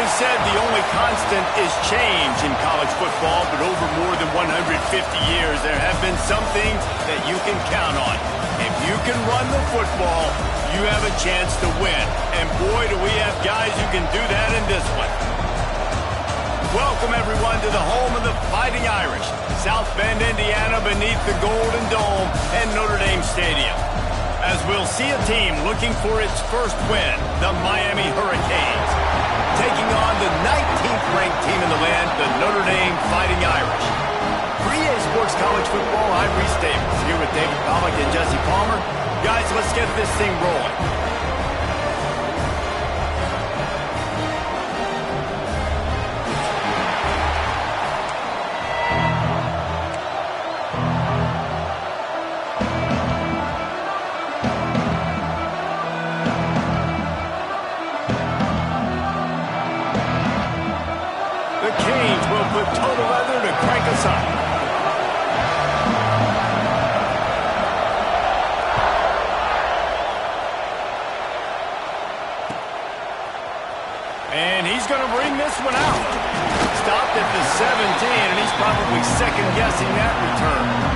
been said the only constant is change in college football, but over more than 150 years, there have been some things that you can count on. If you can run the football, you have a chance to win. And boy, do we have guys who can do that in this one. Welcome, everyone, to the home of the Fighting Irish, South Bend, Indiana, beneath the Golden Dome and Notre Dame Stadium. As we'll see a team looking for its first win, the Miami Hurricanes, taking on the 19th ranked team in the land, the Notre Dame Fighting Irish. For EA Sports College Football, I'm Reese Davis, here with David Pollack and Jesse Palmer. Guys, let's get this thing rolling. Put total leather to crank us up. And he's going to bring this one out. Stopped at the 17, and he's probably second-guessing that return.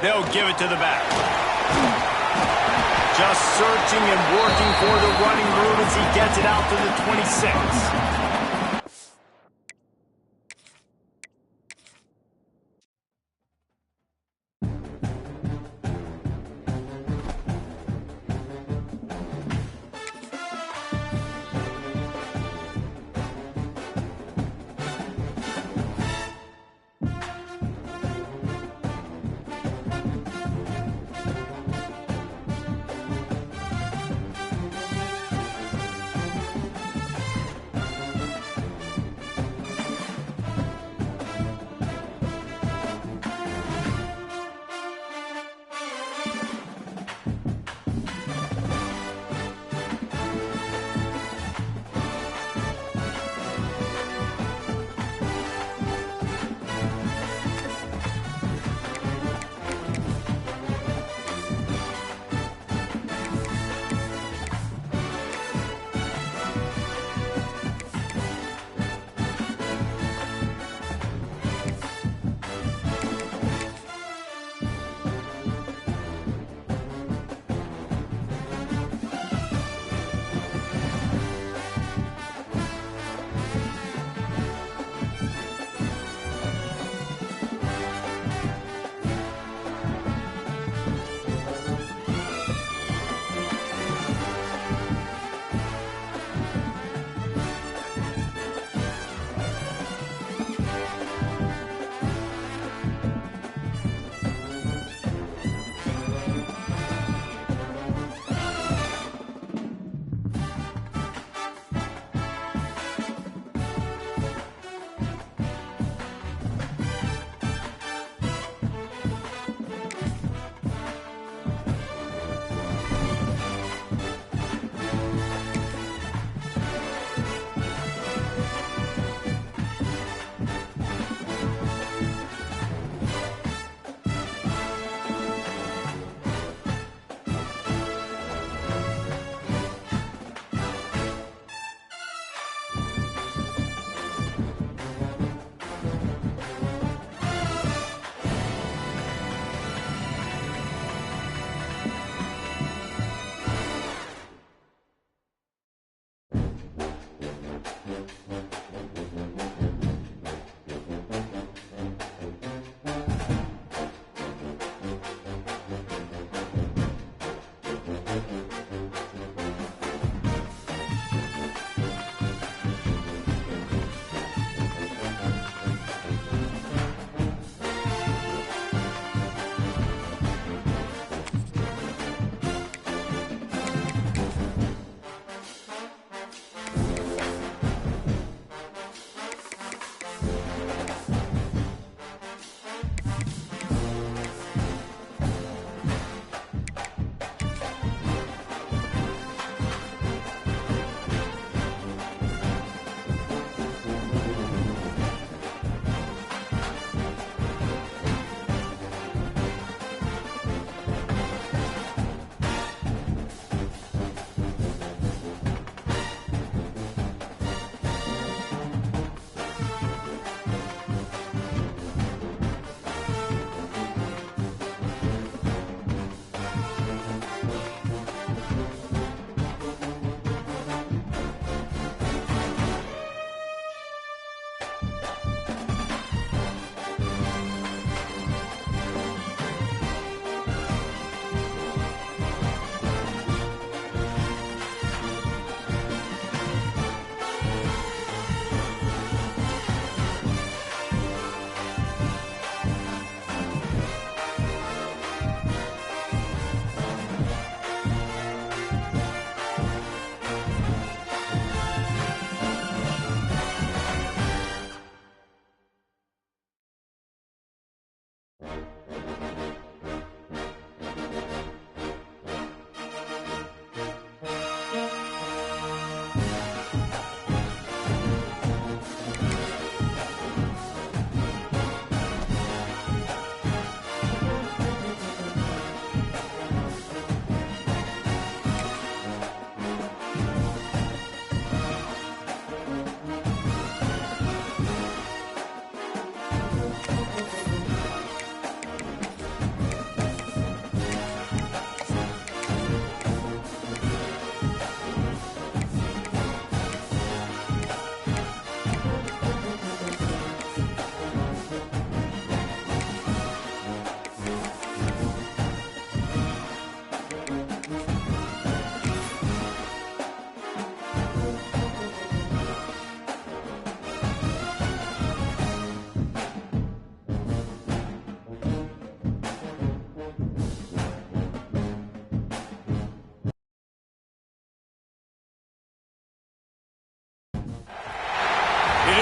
They'll give it to the back. Just searching and working for the running room as he gets it out to the 26.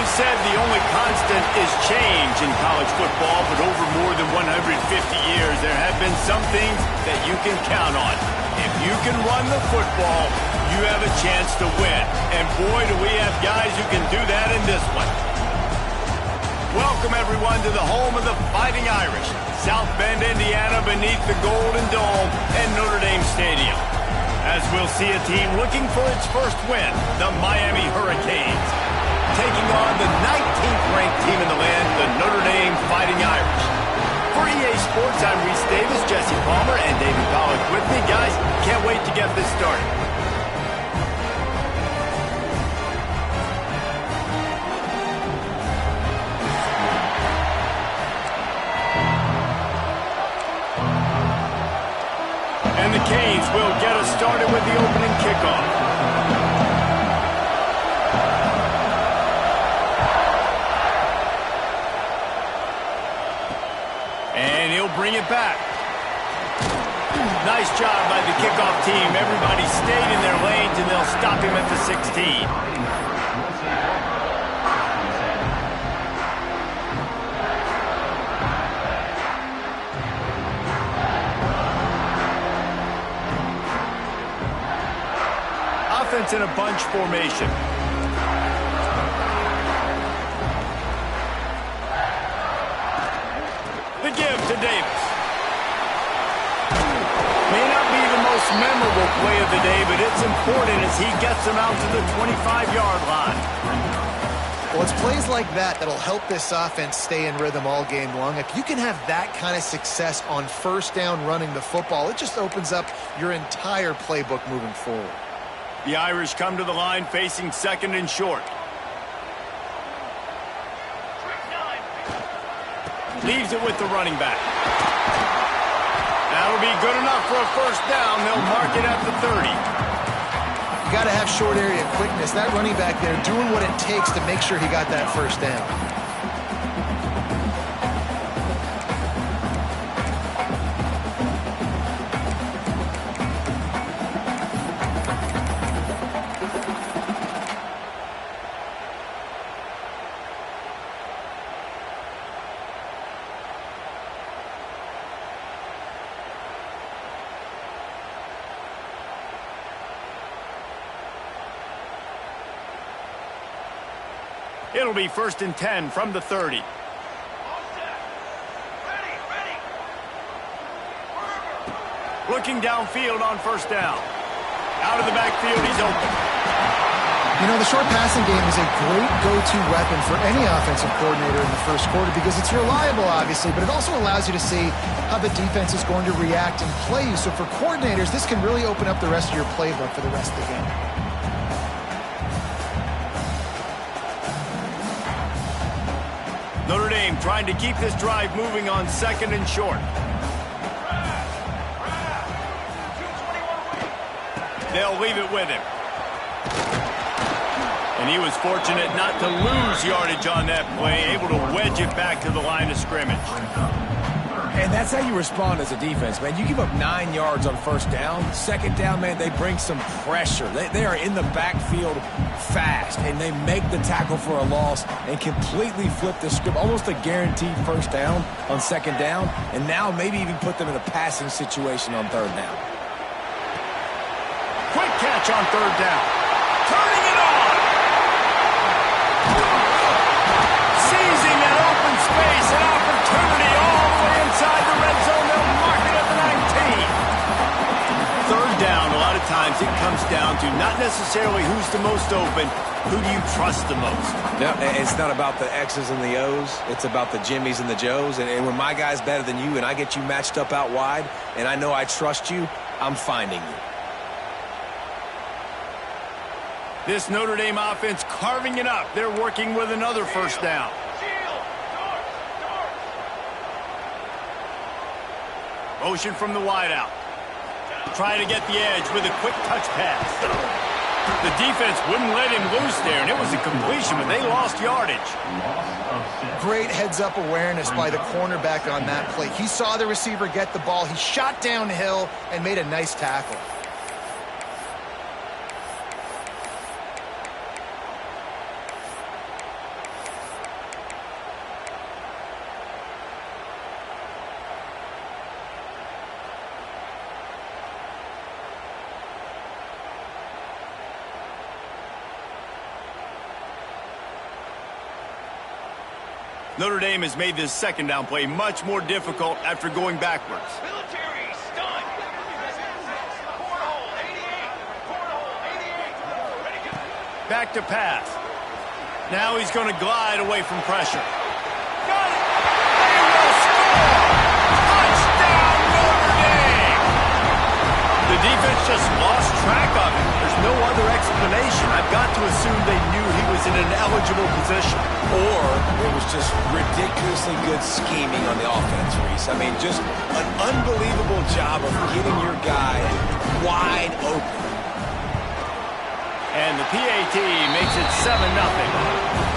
always said the only constant is change in college football, but over more than 150 years, there have been some things that you can count on. If you can run the football, you have a chance to win. And boy, do we have guys who can do that in this one. Welcome, everyone, to the home of the Fighting Irish, South Bend, Indiana, beneath the Golden Dome and Notre Dame Stadium. As we'll see a team looking for its first win, the Miami Hurricanes, taking on the 19th ranked team in the land, the Notre Dame Fighting Irish. For EA Sports, I'm Reese Davis, Jesse Palmer, and David Pollack with me. Guys, can't wait to get this started. And the Canes will get us started with the opening kickoff. And he'll bring it back. Nice job by the kickoff team. Everybody stayed in their lanes, and they'll stop him at the 16. Offense in a bunch formation. The give to Davis. May not be the most memorable play of the day, but it's important as he gets them out to the 25-yard line. Well, it's plays like that that'll help this offense stay in rhythm all game long. If you can have that kind of success on first down running the football, it just opens up your entire playbook moving forward. The Irish come to the line facing second and short. Leaves it with the running back. That'll be good enough for a first down. They'll mark it at the 30. You got to have short area quickness. That running back there doing what it takes to make sure he got that first down. It'll be 1st and 10 from the 30. Looking downfield on first down. Out of the backfield, he's open. You know, the short passing game is a great go-to weapon for any offensive coordinator in the first quarter because it's reliable, obviously, but it also allows you to see how the defense is going to react and play you. So for coordinators, this can really open up the rest of your playbook for the rest of the game. Notre Dame trying to keep this drive moving on second and short. They'll leave it with him. And he was fortunate not to lose yardage on that play, able to wedge it back to the line of scrimmage. And that's how you respond as a defense, man. You give up 9 yards on first down. Second down, man, they bring some pressure. They are in the backfield fast, and they make the tackle for a loss and completely flip the script. Almost a guaranteed first down on second down, and now maybe even put them in a passing situation on third down. Quick catch on third down. Turning it on. Seizing that open space, an opportunity all the way inside the red zone. They'll mark it at the 19. Third down, a lot of times it comes down to not necessarily who's the most open, who do you trust the most? No, it's not about the X's and the O's. It's about the Jimmies and the Joes. And when my guy's better than you and I get you matched up out wide and I know I trust you, I'm finding you. This Notre Dame offense carving it up. They're working with another first down. Motion from the wideout. Trying to get the edge with a quick touch pass. The defense wouldn't let him loose there, and it was a completion, but they lost yardage. Great heads-up awareness by the cornerback on that play. He saw the receiver get the ball. He shot downhill and made a nice tackle. Notre Dame has made this second down play much more difficult after going backwards. Military stun. Cornhole 88. Cornhole 88. Ready, go. Back to pass. Now he's going to glide away from pressure. Got it! They will score! Touchdown, Notre Dame! The defense just lost track of it. There's no other explanation. I've got to assume they knew he was in an eligible position. Or it was just ridiculously good scheming on the offense, Reese. I mean, just an unbelievable job of getting your guy wide open. And the PAT makes it 7-0.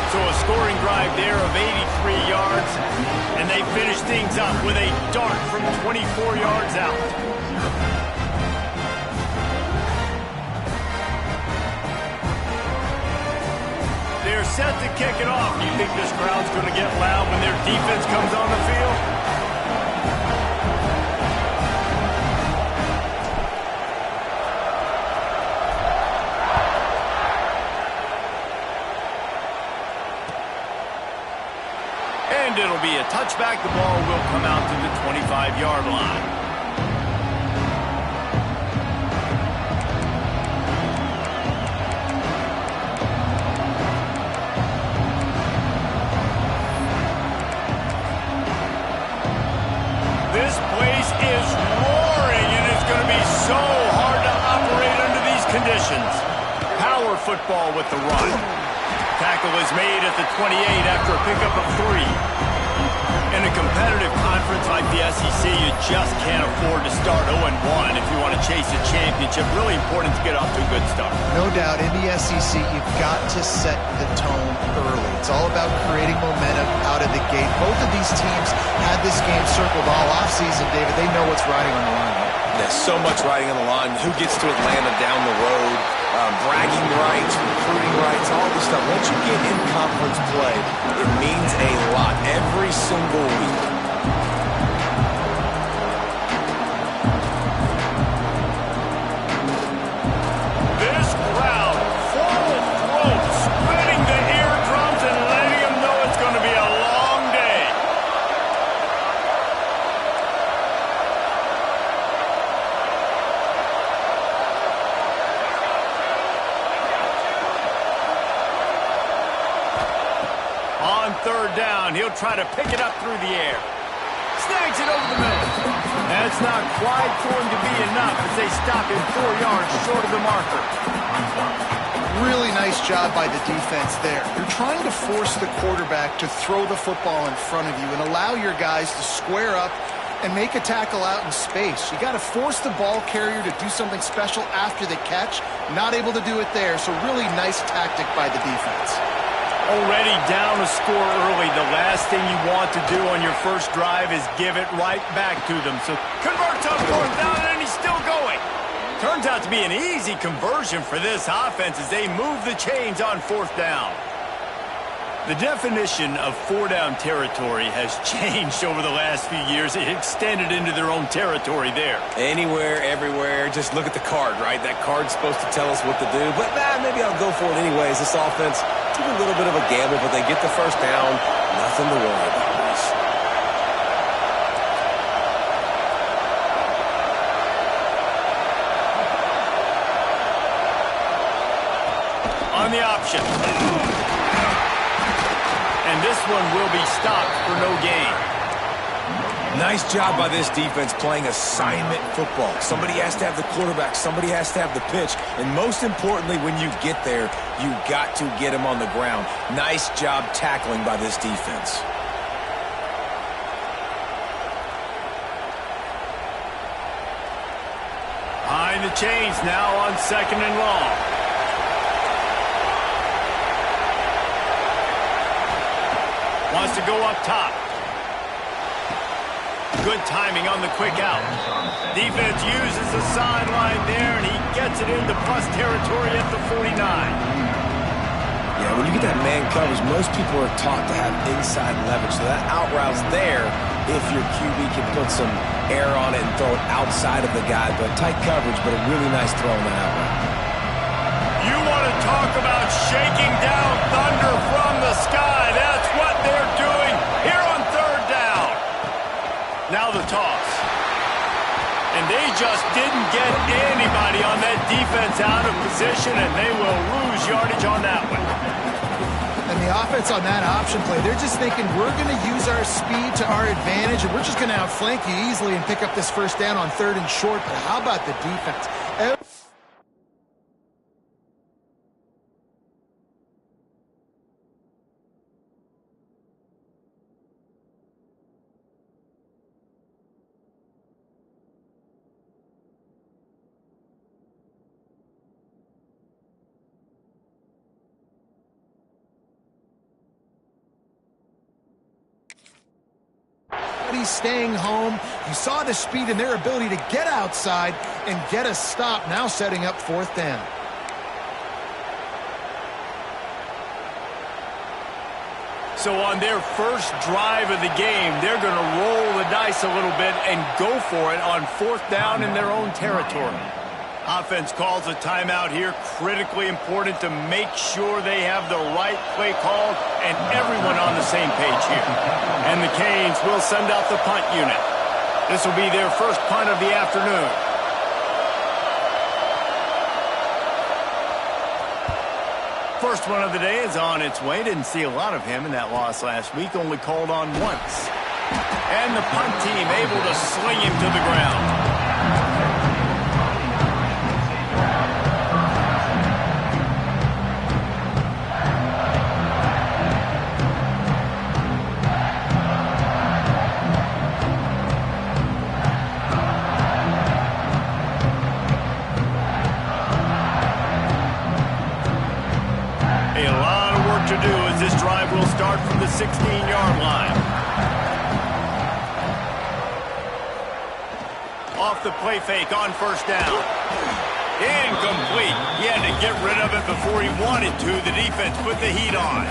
So a scoring drive there of 83 yards. And they finish things up with a dart from 24 yards out. They're set to kick it off. You think this crowd's going to get loud when their defense comes on the field? And it'll be a touchback. The ball will come out to the 25-yard line. This place is roaring, and it's going to be so hard to operate under these conditions. Power football with the run. Tackle is made at the 28 after a pickup of 3. In a competitive conference like the SEC, you just can't afford to start 0-1 if you want to chase a championship. Really important to get off to a good start. No doubt, in the SEC, you've got to set the tone early. It's all about creating momentum out of the gate. Both of these teams had this game circled all offseason, David. They know what's riding on the line. There's so much riding on the line. Who gets to Atlanta down the road? Bragging rights, recruiting rights, all this stuff. Once you get in conference play, it means a lot every single week. This crowd, full throat, spreading the eardrums and letting them know it's going to be a long day. On third down, he'll try to pick it up through the air. Snags it over the middle. That's not quite going to be enough as they stop him 4 yards short of the marker. Really nice job by the defense there. You're trying to force the quarterback to throw the football in front of you and allow your guys to square up and make a tackle out in space. You got to force the ball carrier to do something special after the catch. Not able to do it there, so really nice tactic by the defense. Already down a score early. The last thing you want to do on your first drive is give it right back to them. So converts on fourth down, and he's still going. Turns out to be an easy conversion for this offense as they move the chains on fourth down. The definition of four-down territory has changed over the last few years. It extended into their own territory there. Anywhere, everywhere, just look at the card, right? That card's supposed to tell us what to do, but maybe I'll go for it anyways. This offense, it's a little bit of a gamble, but they get the first down. Nothing to worry about. On the option. And this one will be stopped for no gain. Nice job by this defense playing assignment football. Somebody has to have the quarterback. Somebody has to have the pitch. And most importantly, when you get there, you got to get him on the ground. Nice job tackling by this defense. Behind the chains now on second and long. Wants to go up top. Good timing on the quick out. Defense uses the sideline there, and he gets it into plus territory at the 49. Yeah, when you get that man coverage, most people are taught to have inside leverage. So that out route's there if your QB can put some air on it and throw it outside of the guy. But tight coverage, but a really nice throw on that out route. You want to talk about shaking down thunder from the sky. That's what they're doing Now the toss. And they just didn't get anybody on that defense out of position, and they will lose yardage on that one. And the offense on that option play, they're just thinking we're going to use our speed to our advantage, and we're just going to outflank you easily and pick up this first down on 3rd and short. But how about the defense? He's staying home. You saw the speed and their ability to get outside and get a stop, now setting up 4th down. So on their first drive of the game, they're going to roll the dice a little bit and go for it on 4th down in their own territory. Offense calls a timeout here, critically important to make sure they have the right play called and everyone on the same page here. And the Canes will send out the punt unit. This will be their first punt of the afternoon. First one of the day is on its way. Didn't see a lot of him in that loss last week, only called on once. And the punt team able to sling him to the ground. This drive will start from the 16-yard line. Off the play fake on 1st down. Incomplete. He had to get rid of it before he wanted to. The defense put the heat on.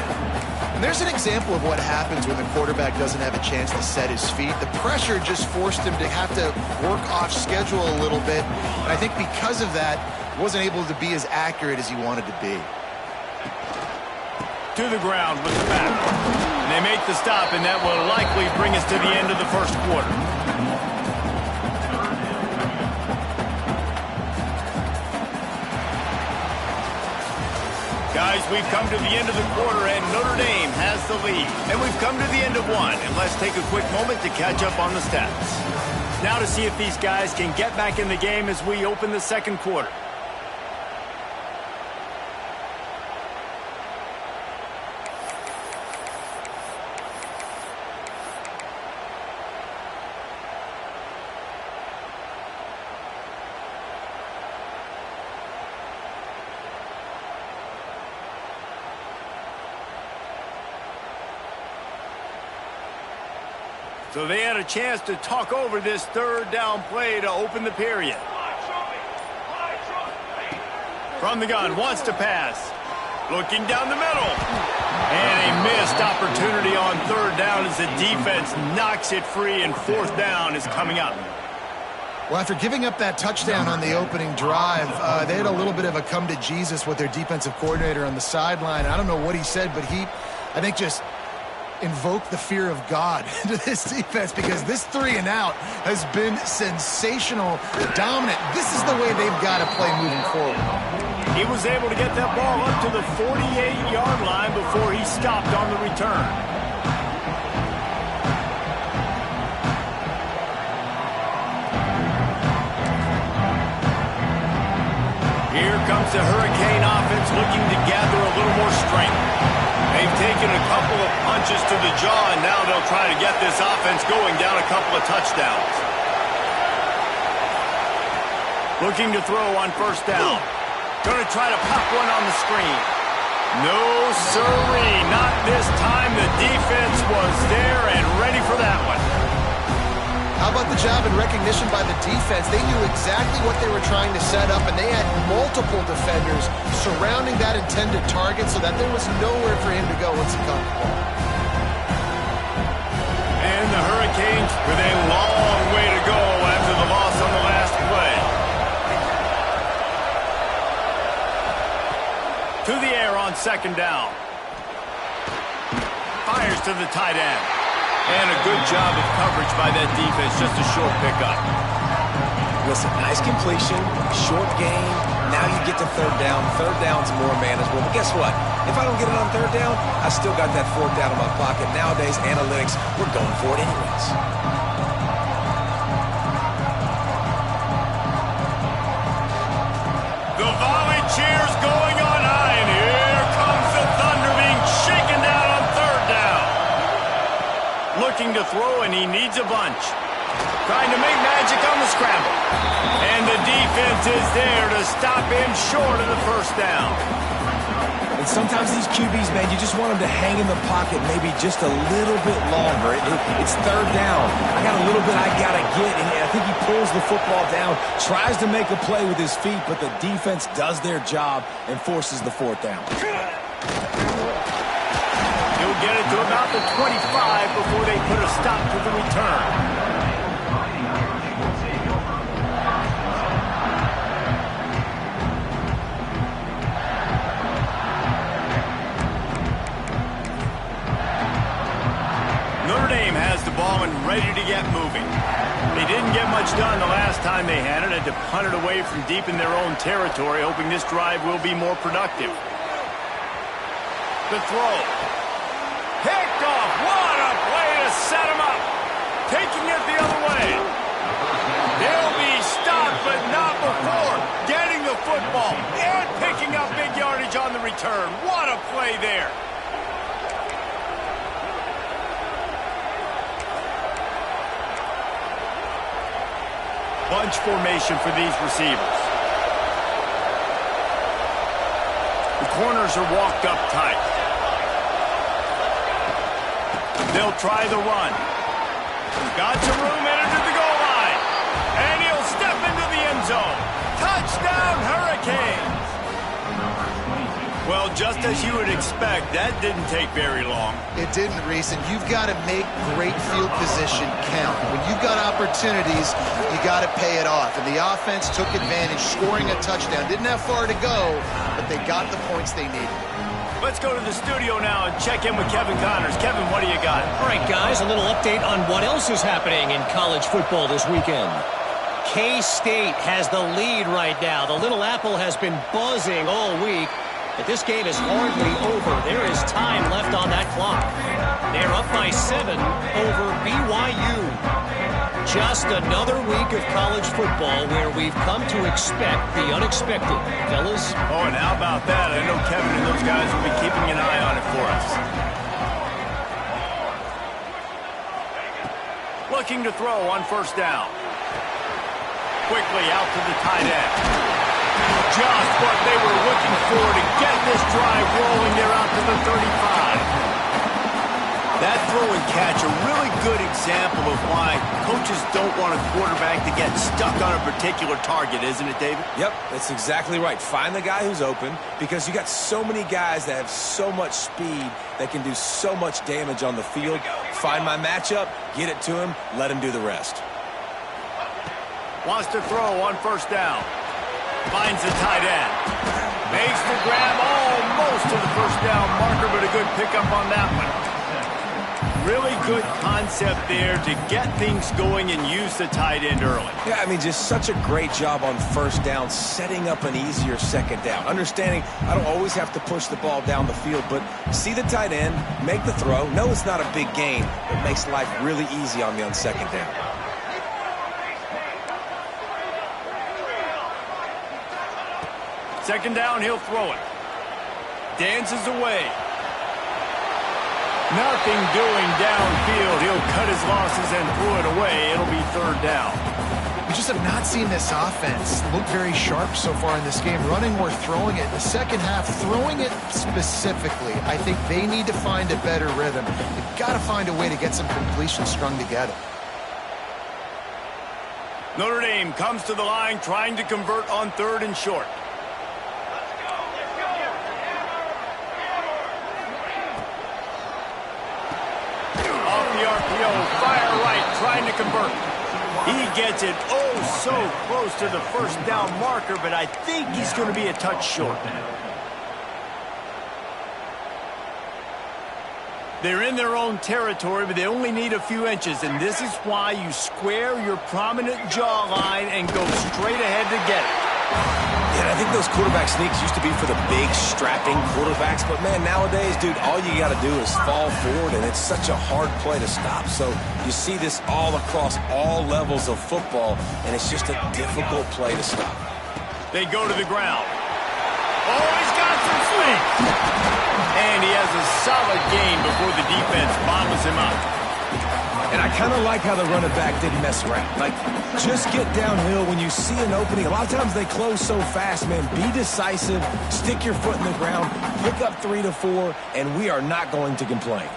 And there's an example of what happens when the quarterback doesn't have a chance to set his feet. The pressure just forced him to have to work off schedule a little bit. And I think because of that, wasn't able to be as accurate as he wanted to be. To the ground with the back. And they make the stop, and that will likely bring us to the end of the first quarter. Guys, we've come to the end of the quarter, and Notre Dame has the lead. And we've come to the end of one, and let's take a quick moment to catch up on the stats. Now to see if these guys can get back in the game as we open the second quarter. So they had a chance to talk over this 3rd down play to open the period. From the gun, wants to pass. Looking down the middle. And a missed opportunity on 3rd down as the defense knocks it free, and 4th down is coming up. Well, after giving up that touchdown on the opening drive, they had a little bit of a come to Jesus with their defensive coordinator on the sideline. I don't know what he said, but I think, just invoke the fear of God into this defense, because this 3 and out has been sensational, dominant. This is the way they've got to play moving forward. He was able to get that ball up to the 48-yard line before he stopped on the return. Here comes the Hurricane offense looking to gather a little more strength. They've taken a couple of punches to the jaw, and now they'll try to get this offense going down a couple of touchdowns. Looking to throw on 1st down. Going to try to pop one on the screen. No siree, not this time. The defense was there and ready for that one. How about the job and recognition by the defense? They knew exactly what they were trying to set up, and they had multiple defenders surrounding that intended target so that there was nowhere for him to go once he caught the ball. And the Hurricanes with a long way to go after the loss on the last play. To the air on 2nd down. Fires to the tight end. And a good job of coverage by that defense, just a short pickup. Listen, nice completion, short gain. Now you get to third down. Third down's more manageable. But guess what? If I don't get it on third down, I still got that fourth down in my pocket. Nowadays, analytics, we're going for it anyways. The volley cheers going on high, and here comes the thunder being shaken down on third down. Looking to throw, and he needs a bunch. Trying to make magic on the scramble. And the defense is there to stop him short of the first down. And sometimes these QBs, man, you just want them to hang in the pocket maybe just a little bit longer. It's third down. I got a little bit I got to get, and I think he pulls the football down, tries to make a play with his feet, but the defense does their job and forces the fourth down. He'll get it to about the 25 before they put a stop to the return. Notre Dame has the ball and ready to get moving. They didn't get much done the last time they had it. Had to punt it away from deep in their own territory, hoping this drive will be more productive. The throw. Picked off. What a play to set him up. Taking it the other way. They'll be stopped, but not before getting the football and picking up big yardage on the return. What a play there. Bunch formation for these receivers. The corners are walked up tight. They'll try the run. Got some room headed to the goal line. And he'll step into the end zone. Touchdown, Hurricanes! Well, just as you would expect, that didn't take very long. It didn't, Reese, and you've got to make great field position count. When you've got opportunities, you got to pay it off. And the offense took advantage, scoring a touchdown. Didn't have far to go, but they got the points they needed. Let's go to the studio now and check in with Kevin Connors. Kevin, what do you got? All right, guys, a little update on what else is happening in college football this weekend. K-State has the lead right now. The Little Apple has been buzzing all week. But this game is hardly over. There is time left on that clock. They're up by 7 over BYU. Just another week of college football where we've come to expect the unexpected. Fellas? Oh, and how about that? I know Kevin and those guys will be keeping an eye on it for us. Looking to throw on first down. Quickly out to the tight end. Just what they were looking for to get this drive rolling. They're out to the 35. That throw and catch, a really good example of why coaches don't want a quarterback to get stuck on a particular target, isn't it, David? Yep, that's exactly right. Find the guy who's open because you got so many guys that have so much speed that can do so much damage on the field. Find my matchup, get it to him, let him do the rest. Wants to throw on first down. Finds the tight end. Makes the grab almost to the first down marker, but a good pickup on that one. Really good concept there to get things going and use the tight end early. Yeah, I mean, just such a great job on first down, setting up an easier second down. Understanding I don't always have to push the ball down the field, but see the tight end, make the throw. No, it's not a big gain. It makes life really easy on me on second down. Second down, he'll throw it. Dances away. Nothing doing downfield. He'll cut his losses and throw it away. It'll be third down. We just have not seen this offense look very sharp so far in this game, running or throwing it. The second half, throwing it specifically, I think they need to find a better rhythm. They've got to find a way to get some completions strung together. Notre Dame comes to the line trying to convert on third and short. Fire right, trying to convert. He gets it oh so close to the first down marker, but I think he's going to be a touch short. They're in their own territory, but they only need a few inches, and this is why you square your prominent jawline and go straight ahead to get it. Yeah, I think those quarterback sneaks used to be for the big, strapping quarterbacks, but, man, nowadays, dude, all you got to do is fall forward, and it's such a hard play to stop. So you see this all across all levels of football, and it's just a difficult play to stop. They go to the ground. Oh, he's got some space. And he has a solid gain before the defense bobbles him up. And I kind of like how the running back didn't mess around. Like, just get downhill when you see an opening. A lot of times they close so fast, man. Be decisive, stick your foot in the ground, pick up 3 to 4, and we are not going to complain.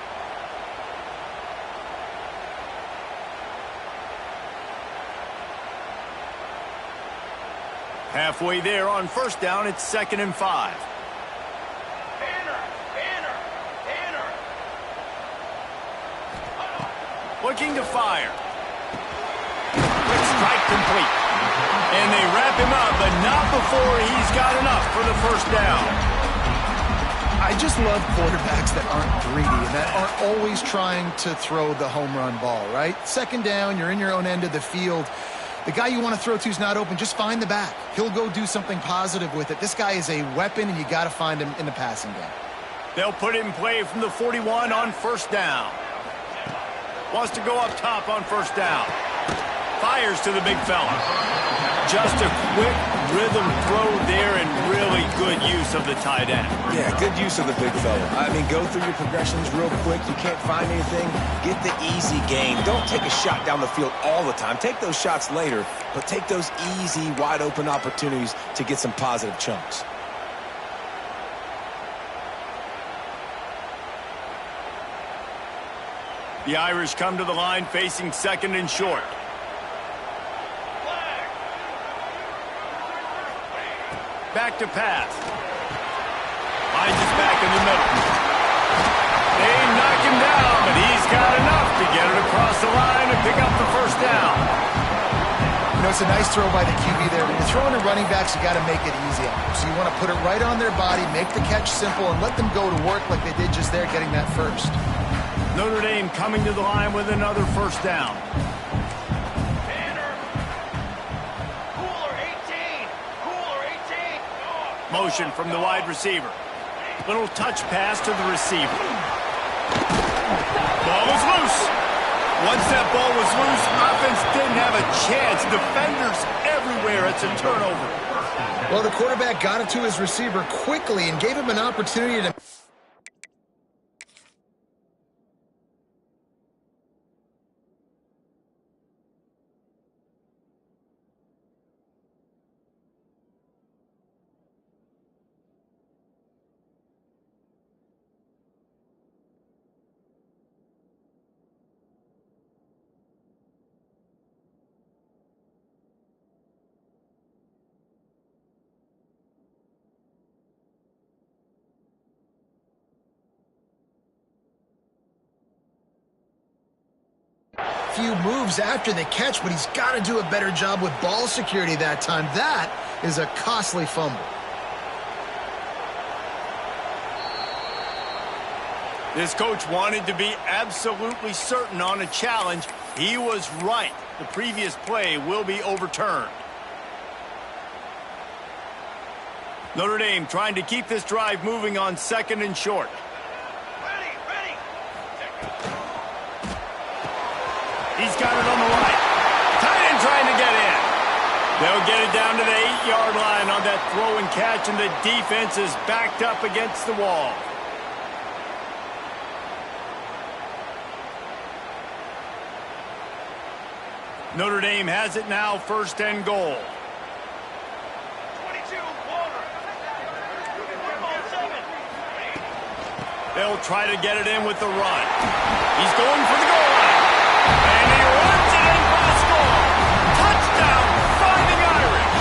Halfway there on first down, it's 2nd and 5. Looking to fire. Quick strike complete. And they wrap him up, but not before he's got enough for the first down. I just love quarterbacks that aren't greedy and that aren't always trying to throw the home run ball, right? 2nd down, you're in your own end of the field. The guy you want to throw to is not open. Just find the back. He'll go do something positive with it. This guy is a weapon, and you got to find him in the passing game. They'll put it in play from the 41 on first down. Wants to go up top on first down. Fires to the big fella. Just a quick rhythm throw there and really good use of the tight end. Yeah, good use of the big fella. I mean, go through your progressions real quick. You can't find anything. Get the easy gain. Don't take a shot down the field all the time. Take those shots later, but take those easy, wide-open opportunities to get some positive chunks. The Irish come to the line facing 2nd and short. Back to pass. Finds his back in the middle. They knock him down, but he's got enough to get it across the line and pick up the first down. You know, it's a nice throw by the QB there. When you're throwing to running backs, you got to make it easy on them. So you want to put it right on their body, make the catch simple, and let them go to work like they did just there, getting that first. Notre Dame coming to the line with another first down. Motion from the wide receiver. Little touch pass to the receiver. Ball was loose. Once that ball was loose, offense didn't have a chance. Defenders everywhere. It's a turnover. Well, the quarterback got it to his receiver quickly and gave him an opportunity to... few moves after the catch, but he's got to do a better job with ball security that time. That is a costly fumble. This coach wanted to be absolutely certain on a challenge. He was right. The previous play will be overturned. Notre Dame trying to keep this drive moving on 2nd and short. Ready. He's got it on the right. Tight end trying to get in. They'll get it down to the 8-yard line on that throw and catch, and the defense is backed up against the wall. Notre Dame has it now, 1st and goal. 22, corner. Football 7. They'll try to get it in with the run. He's going for the goal line. And he runs it in for the score. Touchdown, Fighting Irish.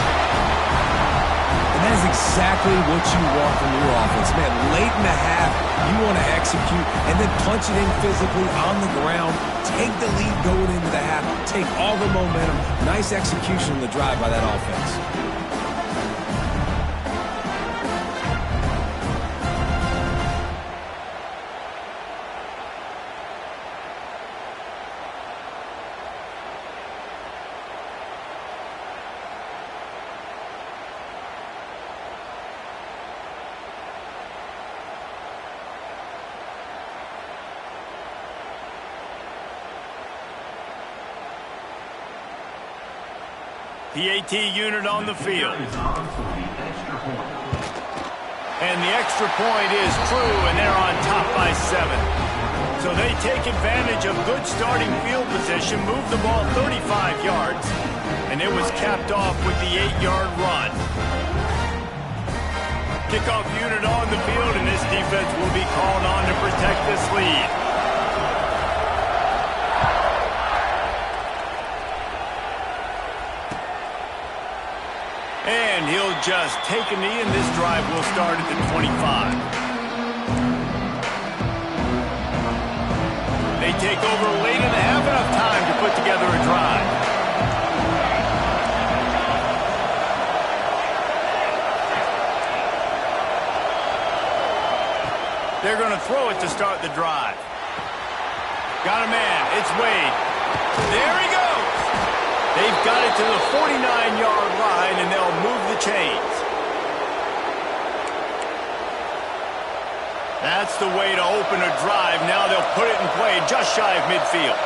And that is exactly what you want from your offense, man. Late in the half, you want to execute and then punch it in physically on the ground. Take the lead going into the half. Take all the momentum. Nice execution in the drive by that offense. PAT unit on the field. And the extra point is true, and they're on top by 7. So they take advantage of good starting field position, move the ball 35 yards, and it was capped off with the 8-yard run. Kickoff unit on the field, and this defense will be called on to protect this lead. And he'll just take a knee, and this drive will start at the 25. They take over late in the half, enough time to put together a drive. They're going to throw it to start the drive. Got a man. It's Wade. There he goes. They've got it to the 49-yard line, and they'll move the chains. That's the way to open a drive. Now they'll put it in play just shy of midfield.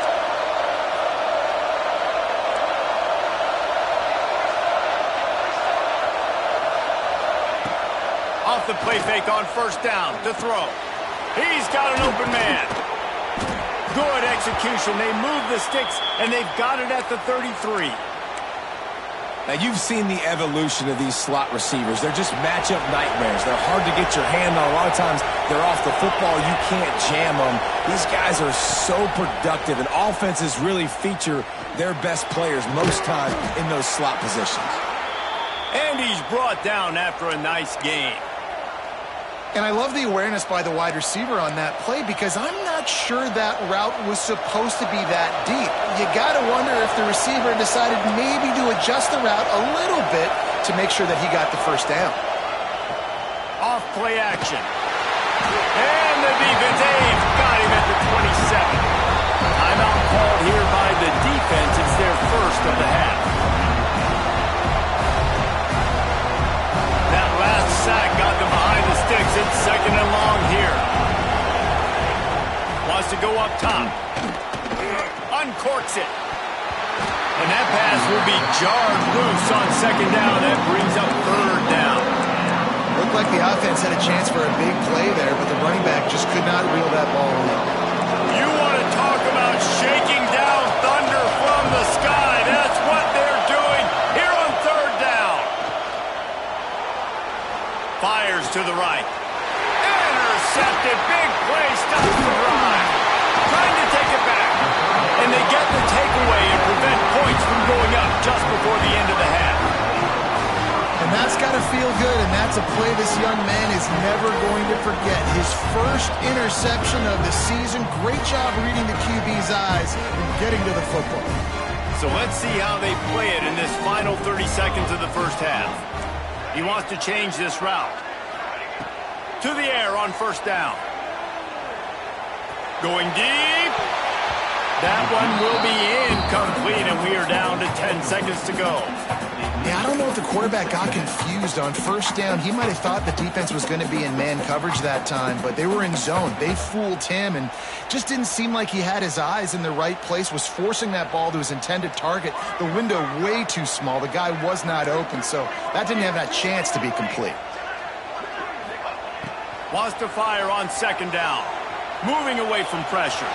Off the play fake on first down to throw. He's got an open man. Good execution. They move the sticks, and they've got it at the 33. Now, you've seen the evolution of these slot receivers. They're just matchup nightmares. They're hard to get your hand on. A lot of times, they're off the football. You can't jam them. These guys are so productive, and offenses really feature their best players most time in those slot positions. And he's brought down after a nice game. And I love the awareness by the wide receiver on that play because I'm not sure that route was supposed to be that deep. You got to wonder if the receiver decided maybe to adjust the route a little bit to make sure that he got the first down. Off play action. And the defense, they've got him at the 27. Timeout called here by the defense. It's their first of the half. That last sack got them behind the sticks. It's second and long here. Wants to go up top. Uncorks it. And that pass will be jarred loose on second down. That brings up third down. Looked like the offense had a chance for a big play there, but the running back just could not reel that ball in. You want to talk about shaking down thunder from the sky. That's what they're doing here on third down. Fires to the right. Intercepted. Big play. Stops the drive. Trying to take it back. And they get the takeaway and prevent points from going up just before the end of the half. And that's got to feel good, and that's a play this young man is never going to forget. His first interception of the season. Great job reading the QB's eyes and getting to the football. So let's see how they play it in this final 30 seconds of the first half. He wants to change this route. To the air on first down. Going deep. That one will be incomplete, and we are down to 10 seconds to go. Yeah, I don't know if the quarterback got confused on first down. He might have thought the defense was going to be in man coverage that time, but they were in zone. They fooled him and just didn't seem like he had his eyes in the right place, was forcing that ball to his intended target. The window way too small. The guy was not open, so that didn't have that chance to be complete. Wants to fire on second down. Moving away from pressure.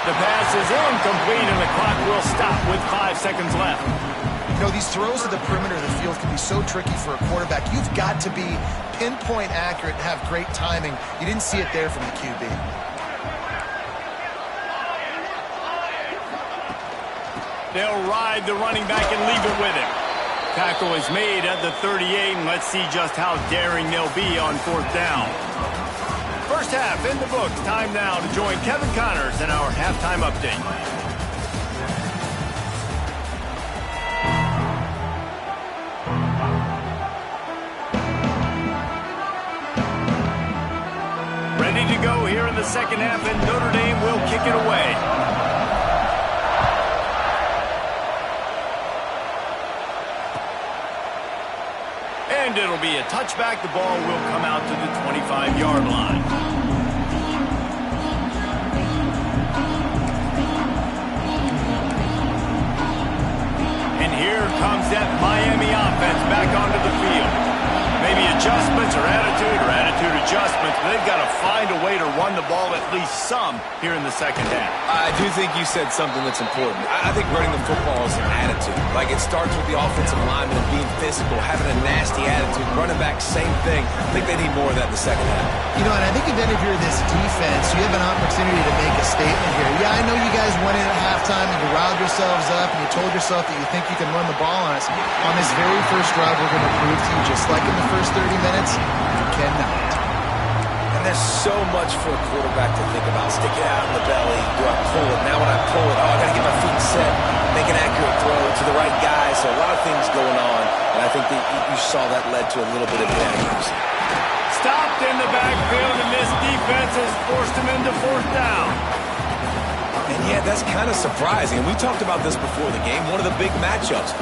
The pass is incomplete, and the clock will stop with 5 seconds left. You know, these throws to the perimeter of the field can be so tricky for a quarterback. You've got to be pinpoint accurate and have great timing. You didn't see it there from the QB. They'll ride the running back and leave it with him. Tackle is made at the 38, and let's see just how daring they'll be on fourth down. First half in the books. Time now to join Kevin Connors in our halftime update. Ready to go here in the second half, and Notre Dame will kick it away. And it'll be a touchback. The ball will come out to the 25-yard line. And here comes that Miami offense back onto the field. Maybe adjustments or attitude adjustments, but they've got to find a way to run the ball at least some here in the second half. I do think you said something that's important. I think running the football is an attitude. Like, it starts with the offensive lineman and being physical, having a nasty attitude. Running back, same thing. I think they need more of that in the second half. You know, and I think if you're this defense, you have an opportunity to make a statement here. Yeah, I know you guys went in at halftime and you riled yourselves up and you told yourself that you think you can run the ball on us. On this very first drive, we're going to prove to you, just like in the first 30 minutes, you cannot. And there's so much for a quarterback to think about. Stick it out in the belly. Do I pull it? Now when I pull it, I got to get my feet set, make an accurate throw to the right guy. So a lot of things going on. And I think that you saw that led to a little bit of inaccuracy. Stopped in the backfield, and this defense has forced him into fourth down. And yeah, that's kind of surprising. And we talked about this before the game. One of the big matchups.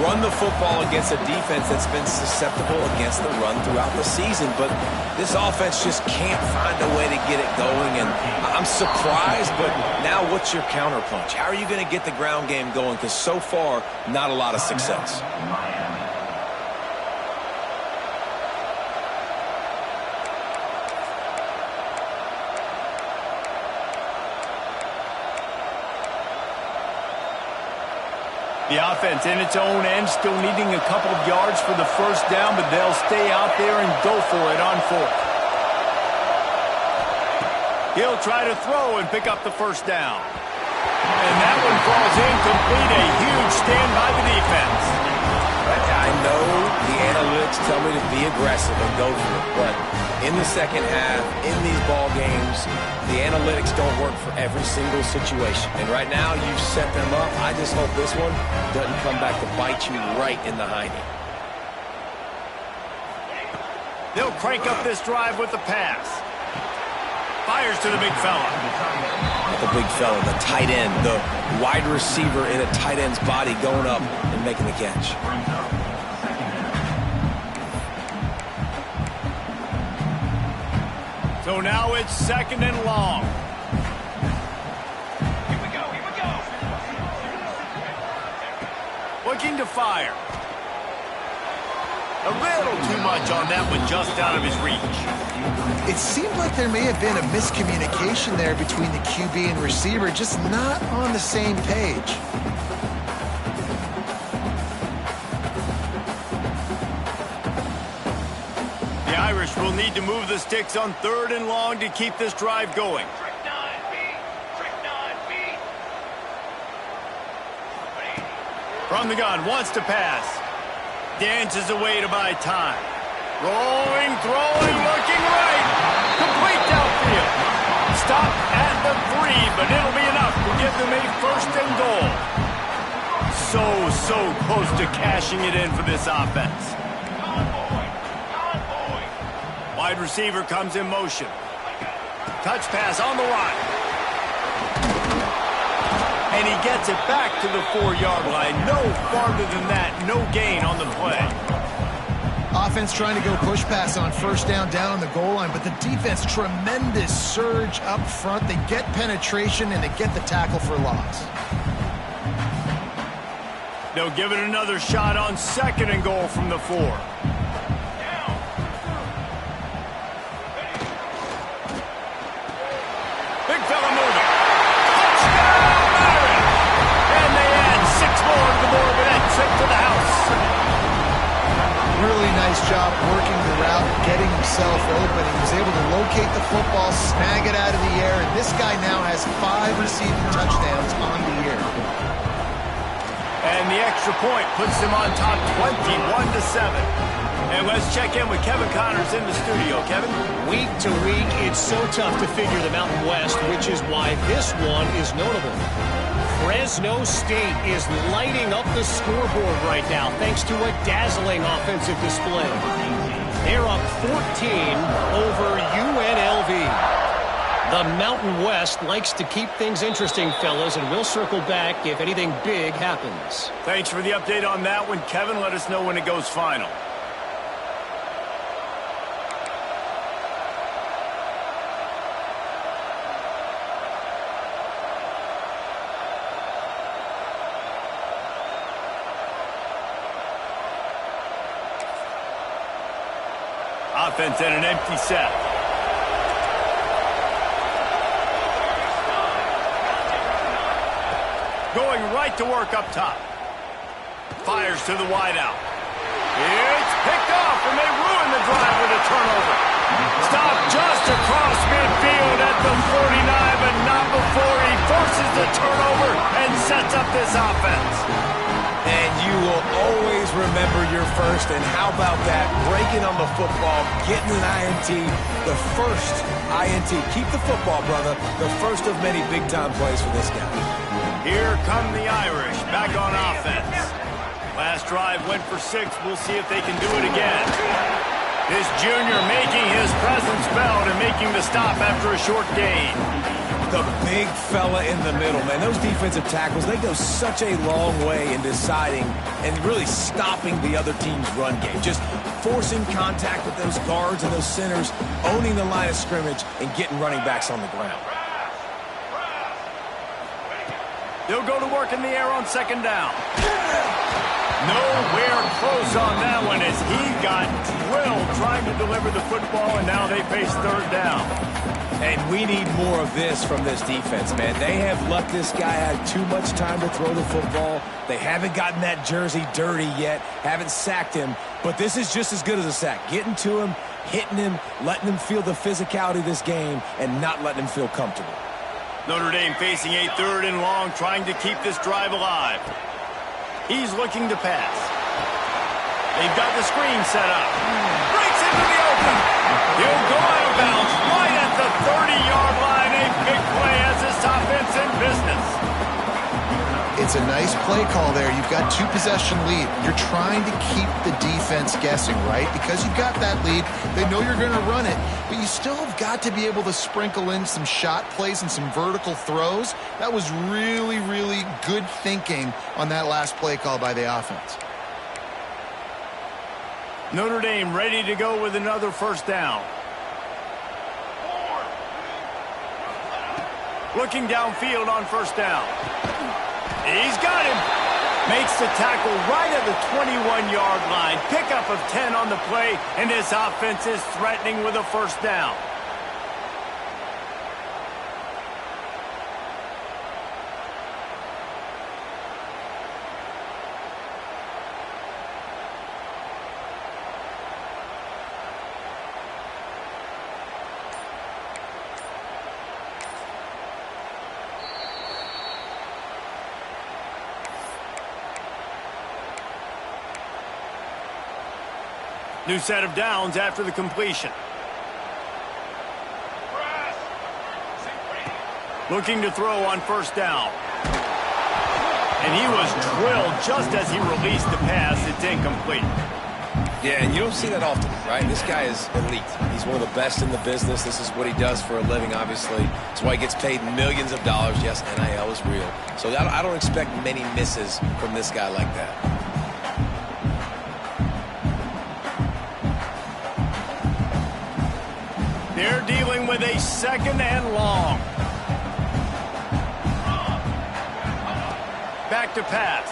Run the football against a defense that's been susceptible against the run throughout the season. But this offense just can't find a way to get it going. And I'm surprised, but now what's your counterpunch? How are you going to get the ground game going? Because so far, not a lot of success. The offense in its own end, still needing a couple of yards for the first down, but they'll stay out there and go for it on fourth. He'll try to throw and pick up the first down. And that one falls incomplete. A huge stand by the defense. I know the analytics tell me to be aggressive and go for it, but in the second half, in these ball games, the analytics don't work for every single situation. And right now, you've set them up. I just hope this one doesn't come back to bite you right in the hiney. They'll crank up this drive with the pass. Fires to the big fella. The big fella, the tight end, the wide receiver in a tight end's body going up and making the catch. So now it's second and long. Here we go. Looking to fire. A little too much on that one, just out of his reach. It seemed like there may have been a miscommunication there between the QB and receiver, just not on the same page. The Irish will need to move the sticks on third and long to keep this drive going. Trick 9B. From the gun, wants to pass. Dances away to buy time. Rolling, throwing, looking right. Complete downfield. Stop at the 3, but it'll be enough to give them a first and goal. So close to cashing it in for this offense. Wide receiver comes in motion. Touch pass on the line. And he gets it back to the 4-yard line. No farther than that. No gain on the play. Offense trying to go push pass on first down on the goal line, but the defense, tremendous surge up front. They get penetration and they get the tackle for loss. They'll give it another shot on second and goal from the 4. Big fella moving. Touchdown, Irish! And they add 6 more to the board with that trip to the house. Really nice job working the route, getting himself open. He was able to locate the football, snag it out of the air, and this guy now has 5 receiving touchdowns on the year. And the extra point puts them on top 21-7. And let's check in with Kevin Connors in the studio. Kevin? Week to week, it's so tough to figure the Mountain West, which is why this one is notable. Fresno State is lighting up the scoreboard right now thanks to a dazzling offensive display. They're up 14 over UNLV. The Mountain West likes to keep things interesting, fellas, and we'll circle back if anything big happens. Thanks for the update on that one, Kevin. Let us know when it goes final. Offense in an empty set. Going right to work up top. Fires to the wideout. It's picked off, and they ruin the drive with a turnover. Stopped just across midfield at the 49, but not before he forces the turnover and sets up this offense. And you will always remember your first, and how about that? Breaking on the football, getting an INT, the first INT. Keep the football, brother. The first of many big-time plays for this guy. Here come the Irish, back on offense. Last drive went for 6. We'll see if they can do it again. This junior making his presence felt and making the stop after a short gain. The big fella in the middle, man. Those defensive tackles, they go such a long way in deciding and really stopping the other team's run game. Just forcing contact with those guards and those centers, owning the line of scrimmage, and getting running backs on the ground. They'll go to work in the air on second down. Nowhere close on that one as he got drilled trying to deliver the football, and now they face third down. And we need more of this from this defense, man. They have let this guy have too much time to throw the football. They haven't gotten that jersey dirty yet, haven't sacked him, but this is just as good as a sack. Getting to him, hitting him, letting him feel the physicality of this game, and not letting him feel comfortable. Notre Dame facing a 3rd and long, trying to keep this drive alive. He's looking to pass. They've got the screen set up. Breaks into the open. He'll go out of bounds right at the 30-yard line. A big play as this offense in business. It's a nice play call there. You've got 2-possession lead. You're trying to keep the defense guessing, right? Because you've got that lead, they know you're going to run it, but you still have got to be able to sprinkle in some shot plays and some vertical throws. That was really, really good thinking on that last play call by the offense. Notre Dame ready to go with another first down. Looking downfield on first down. He's got him. Makes the tackle right at the 21-yard line. Pickup of 10 on the play, and this offense is threatening with a first down. New set of downs after the completion. Looking to throw on first down. And he was drilled just as he released the pass. It's incomplete. Yeah, and you don't see that often, right? This guy is elite. He's one of the best in the business. This is what he does for a living, obviously. That's why he gets paid millions of dollars. Yes, NIL is real. So I don't expect many misses from this guy like that. They're dealing with a 2nd and long. Back to pass.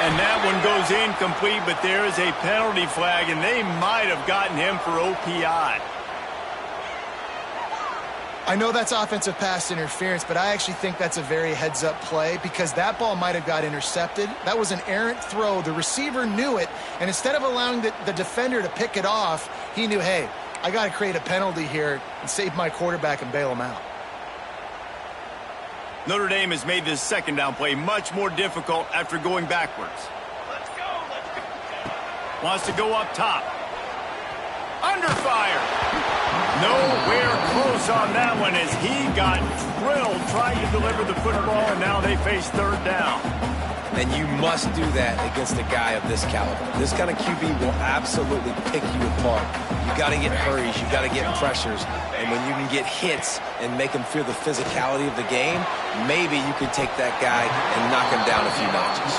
And that one goes incomplete, but there is a penalty flag, and they might have gotten him for OPI. I know that's offensive pass interference, but I actually think that's a very heads-up play because that ball might have got intercepted. That was an errant throw. The receiver knew it, and instead of allowing the defender to pick it off, he knew, hey, I got to create a penalty here and save my quarterback and bail him out. Notre Dame has made this 2nd down play much more difficult after going backwards. Let's go. Wants to go up top. Under fire. Nowhere close on that one as he got drilled trying to deliver the football, and now they face 3rd down. And you must do that against a guy of this caliber. This kind of QB will absolutely pick you apart. You got to get hurries, you got to get pressures, and when you can get hits and make him feel the physicality of the game, maybe you can take that guy and knock him down a few notches.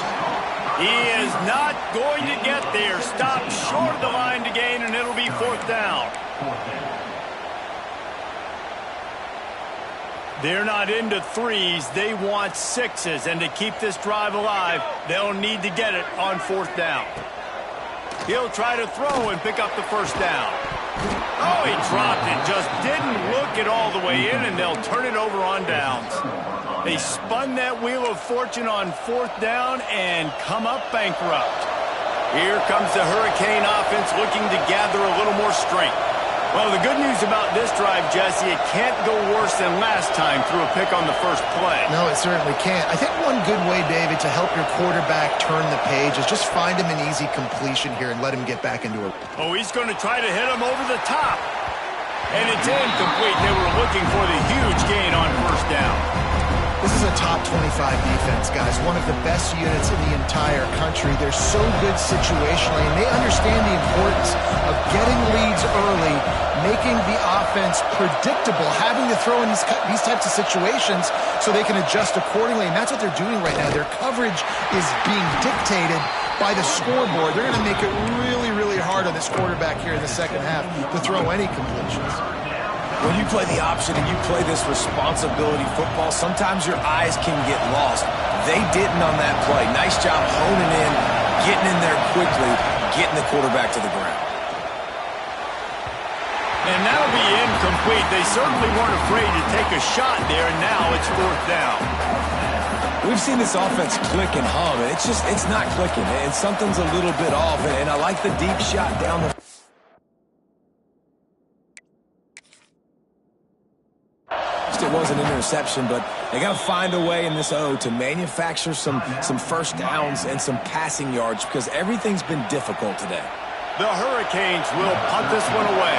He is not going to get there. Stopped short of the line to gain, and it'll be 4th down. They're not into 3s. They want 6s. And to keep this drive alive, they'll need to get it on 4th down. He'll try to throw and pick up the first down. Oh, he dropped it. Just didn't look it all the way in, and they'll turn it over on downs. They spun that wheel of fortune on fourth down and come up bankrupt. Here comes the Hurricane offense looking to gather a little more strength. Well, the good news about this drive, Jesse, it can't go worse than last time through a pick on the first play. No, it certainly can't. I think one good way, David, to help your quarterback turn the page is just find him an easy completion here and let him get back into it. Oh, he's going to try to hit him over the top. And it's incomplete. They were looking for the huge gain on first down. This is a top 25 defense, guys. One of the best units in the entire country. They're so good situationally, and they understand the importance of getting leads early, making the offense predictable, having to throw in these types of situations so they can adjust accordingly. And that's what they're doing right now. Their coverage is being dictated by the scoreboard. They're going to make it really, really hard on this quarterback here in the second half to throw any completions. When you play the option and you play this responsibility football, sometimes your eyes can get lost. They didn't on that play. Nice job honing in, getting in there quickly, getting the quarterback to the ground. And that'll be incomplete. They certainly weren't afraid to take a shot there, and now it's fourth down. We've seen this offense click and hum, and it's not clicking, and something's a little bit off, and I like the deep shot down the it was an interception, but they got to find a way in this to manufacture some first downs and some passing yards because everything's been difficult today. The Hurricanes will punt this one away.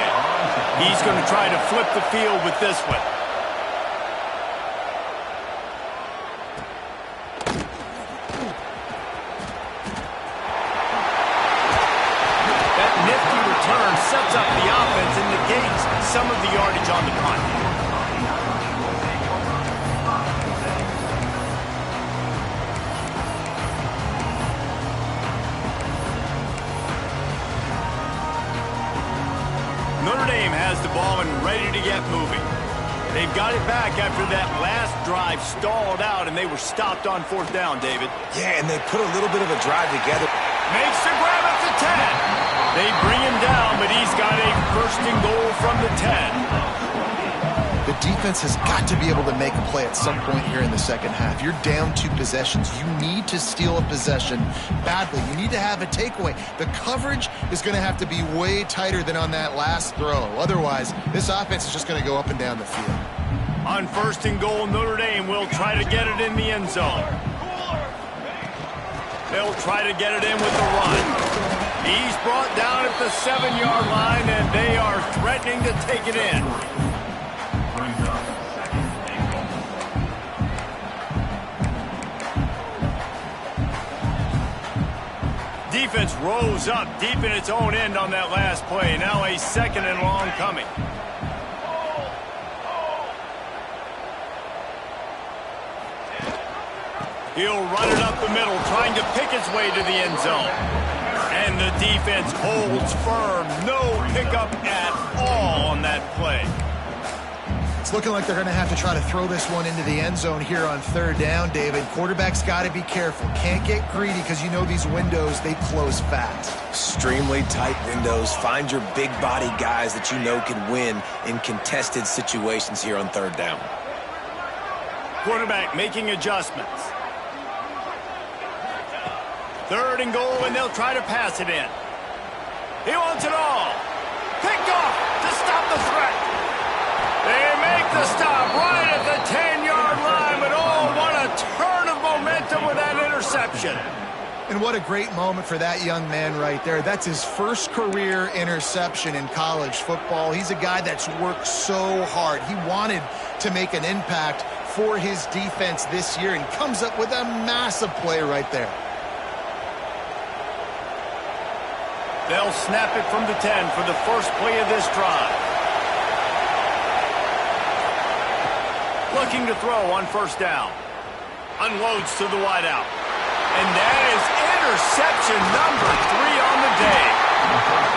He's going to try to flip the field with this one. That nifty return sets up the offense and negates some of the yardage on the punt. Notre Dame has the ball and ready to get moving. They've got it back after that last drive stalled out, and they were stopped on fourth down, David. Yeah, and they put a little bit of a drive together. Makes the grab at the 10. They bring him down, but he's got a first and goal from the 10. The defense has got to be able to make a play at some point here in the second half. You're down 2 possessions. You need to steal a possession badly. You need to have a takeaway. The coverage is going to have to be way tighter than on that last throw. Otherwise, this offense is just going to go up and down the field. On first and goal, Notre Dame will try to get it in the end zone. They'll try to get it in with the run. He's brought down at the 7-yard line, and they are threatening to take it in. Defense rose up deep in its own end on that last play. Now a second and long coming. He'll run it up the middle, trying to pick its way to the end zone. And the defense holds firm. No pickup at all on that play. It's looking like they're going to have to try to throw this one into the end zone here on third down, David. Quarterback's got to be careful. Can't get greedy because you know these windows, they close fast. Extremely tight windows. Find your big body guys that you know can win in contested situations here on third down. Quarterback making adjustments. Third and goal, and they'll try to pass it in. He wants it all. Picked off to stop the threat. They make the stop right at the 10-yard line, but oh, what a turn of momentum with that interception. And what a great moment for that young man right there. That's his first career interception in college football. He's a guy that's worked so hard. He wanted to make an impact for his defense this year and comes up with a massive play right there. They'll snap it from the 10 for the first play of this drive. Looking to throw on first down. Unloads to the wideout. And that is interception number 3 on the day.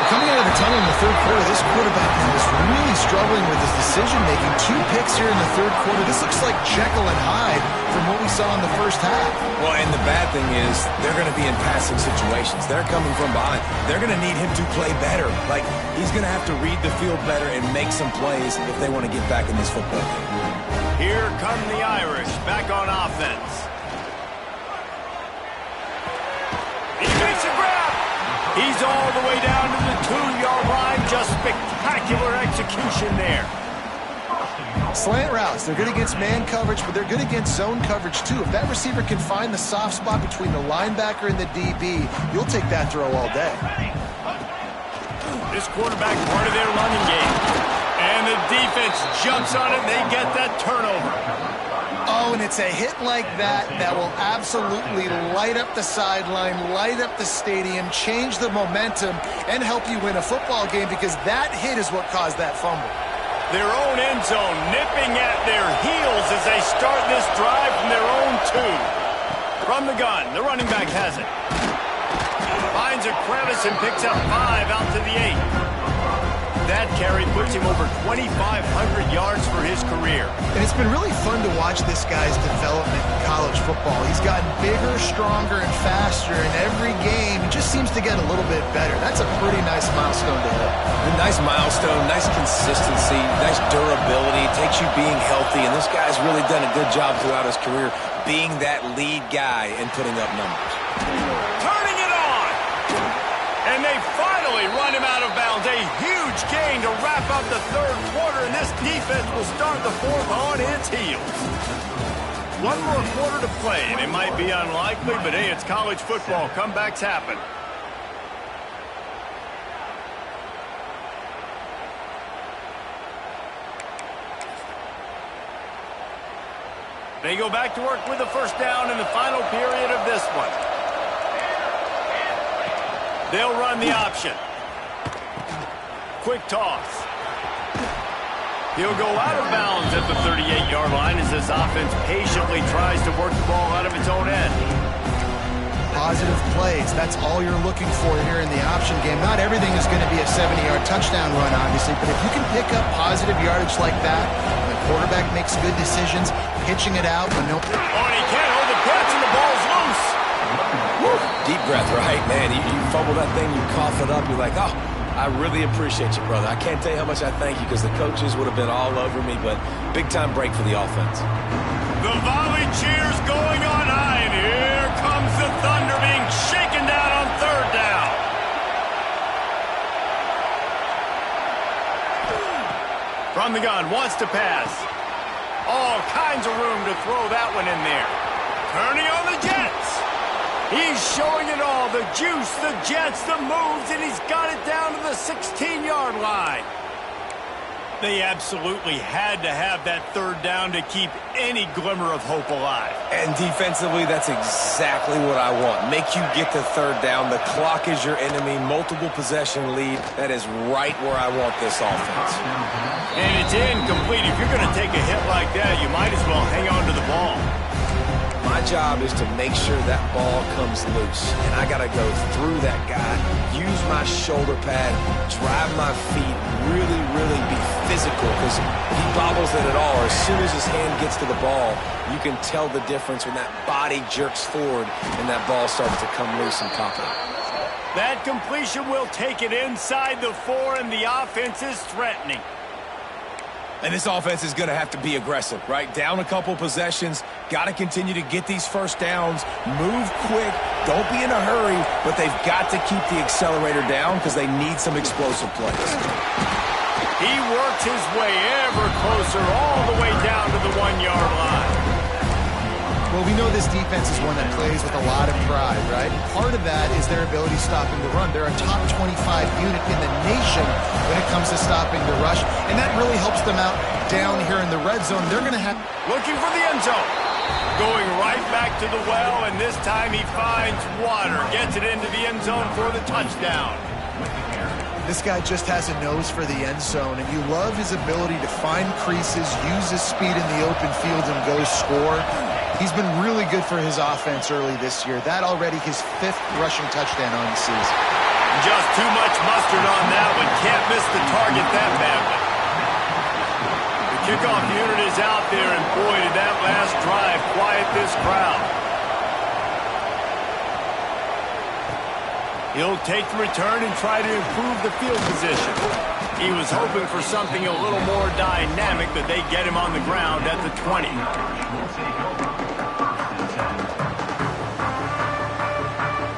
Coming out of the telling you in the third quarter, this quarterback now is really struggling with his decision-making. 2 picks here in the third quarter. This looks like Jekyll and Hyde from what we saw in the first half. Well, and the bad thing is they're going to be in passing situations. They're coming from behind. They're going to need him to play better. Like, he's going to have to read the field better and make some plays if they want to get back in this football game. Here come the Irish back on offense. He makes a grab. He's all the way down to the 2-yard line. Just spectacular execution there. Slant routes, they're good against man coverage, but they're good against zone coverage too. If that receiver can find the soft spot between the linebacker and the DB, you'll take that throw all day. This quarterback part of their running game. And the defense jumps on it, and they get that turnover. Oh, and it's a hit like that that will absolutely light up the sideline, light up the stadium, change the momentum, and help you win a football game, because that hit is what caused that fumble. Their own end zone nipping at their heels as they start this drive from their own 2. From the gun, the running back has it. Finds a crevice and picks up 5 out to the 8. That carry puts him over 2,500 yards for his career. And it's been really fun to watch this guy's development in college football. He's gotten bigger, stronger, and faster in every game. He just seems to get a little bit better. That's a pretty nice milestone to hit. A nice milestone, nice consistency, nice durability. It takes you being healthy, and this guy's really done a good job throughout his career being that lead guy and putting up numbers. Turning it on! And they finally run him out of bounds. A huge gain to wrap up the third quarter, and this defense will start the fourth on its heels. 1 more quarter to play, and it might be unlikely, but hey, it's college football. Comebacks happen. They go back to work with the first down in the final period of this one. They'll run the option. Quick toss. He'll go out of bounds at the 38-yard line as this offense patiently tries to work the ball out of its own end. Positive plays, that's all you're looking for here in the option game. Not everything is going to be a 70-yard touchdown run, obviously, but if you can pick up positive yardage like that, the quarterback makes good decisions, pitching it out, but no... Oh, and he can't hold the catch, and the ball's loose. Woo. Deep breath, right, man? You fumble that thing, you cough it up, you're like, oh, I really appreciate you, brother. I can't tell you how much I thank you, because the coaches would have been all over me, but big-time break for the offense. The volley cheers going on high, and here comes the Thunder being shaken down on third down. From the gun, wants to pass. All kinds of room to throw that one in there. Turning on the Jets. He's showing it all, the juice, the Jets, the moves, and he's got it down to the 16-yard line. They absolutely had to have that third down to keep any glimmer of hope alive. And defensively, that's exactly what I want. Make you get the third down. The clock is your enemy. Multiple possession lead. That is right where I want this offense. And it's incomplete. If you're going to take a hit like that, you might as well hang on to the ball. My job is to make sure that ball comes loose. And I got to go through that guy, use my shoulder pad, drive my feet, really be physical, because he bobbles it at all. As soon as his hand gets to the ball, you can tell the difference when that body jerks forward and that ball starts to come loose and pop out. That completion will take it inside the 4, and the offense is threatening. And this offense is going to have to be aggressive, right? Down a couple possessions, got to continue to get these first downs, move quick, don't be in a hurry, but they've got to keep the accelerator down because they need some explosive plays. He works his way ever closer all the way down to the 1-yard line. Well, we know this defense is one that plays with a lot of pride, right? Part of that is their ability stopping the run. They're a top 25 unit in the nation when it comes to stopping the rush, and that really helps them out down here in the red zone. They're going to have... Looking for the end zone. Going right back to the well, and this time he finds water. Gets it into the end zone for the touchdown. This guy just has a nose for the end zone, and you love his ability to find creases, use his speed in the open field, and go score. He's been really good for his offense early this year. That already his 5th rushing touchdown on the season. Just too much mustard on that one. Can't miss the target that badly. The kickoff unit is out there, and boy, did that last drive quiet this crowd. He'll take the return and try to improve the field position. He was hoping for something a little more dynamic, but they get him on the ground at the 20.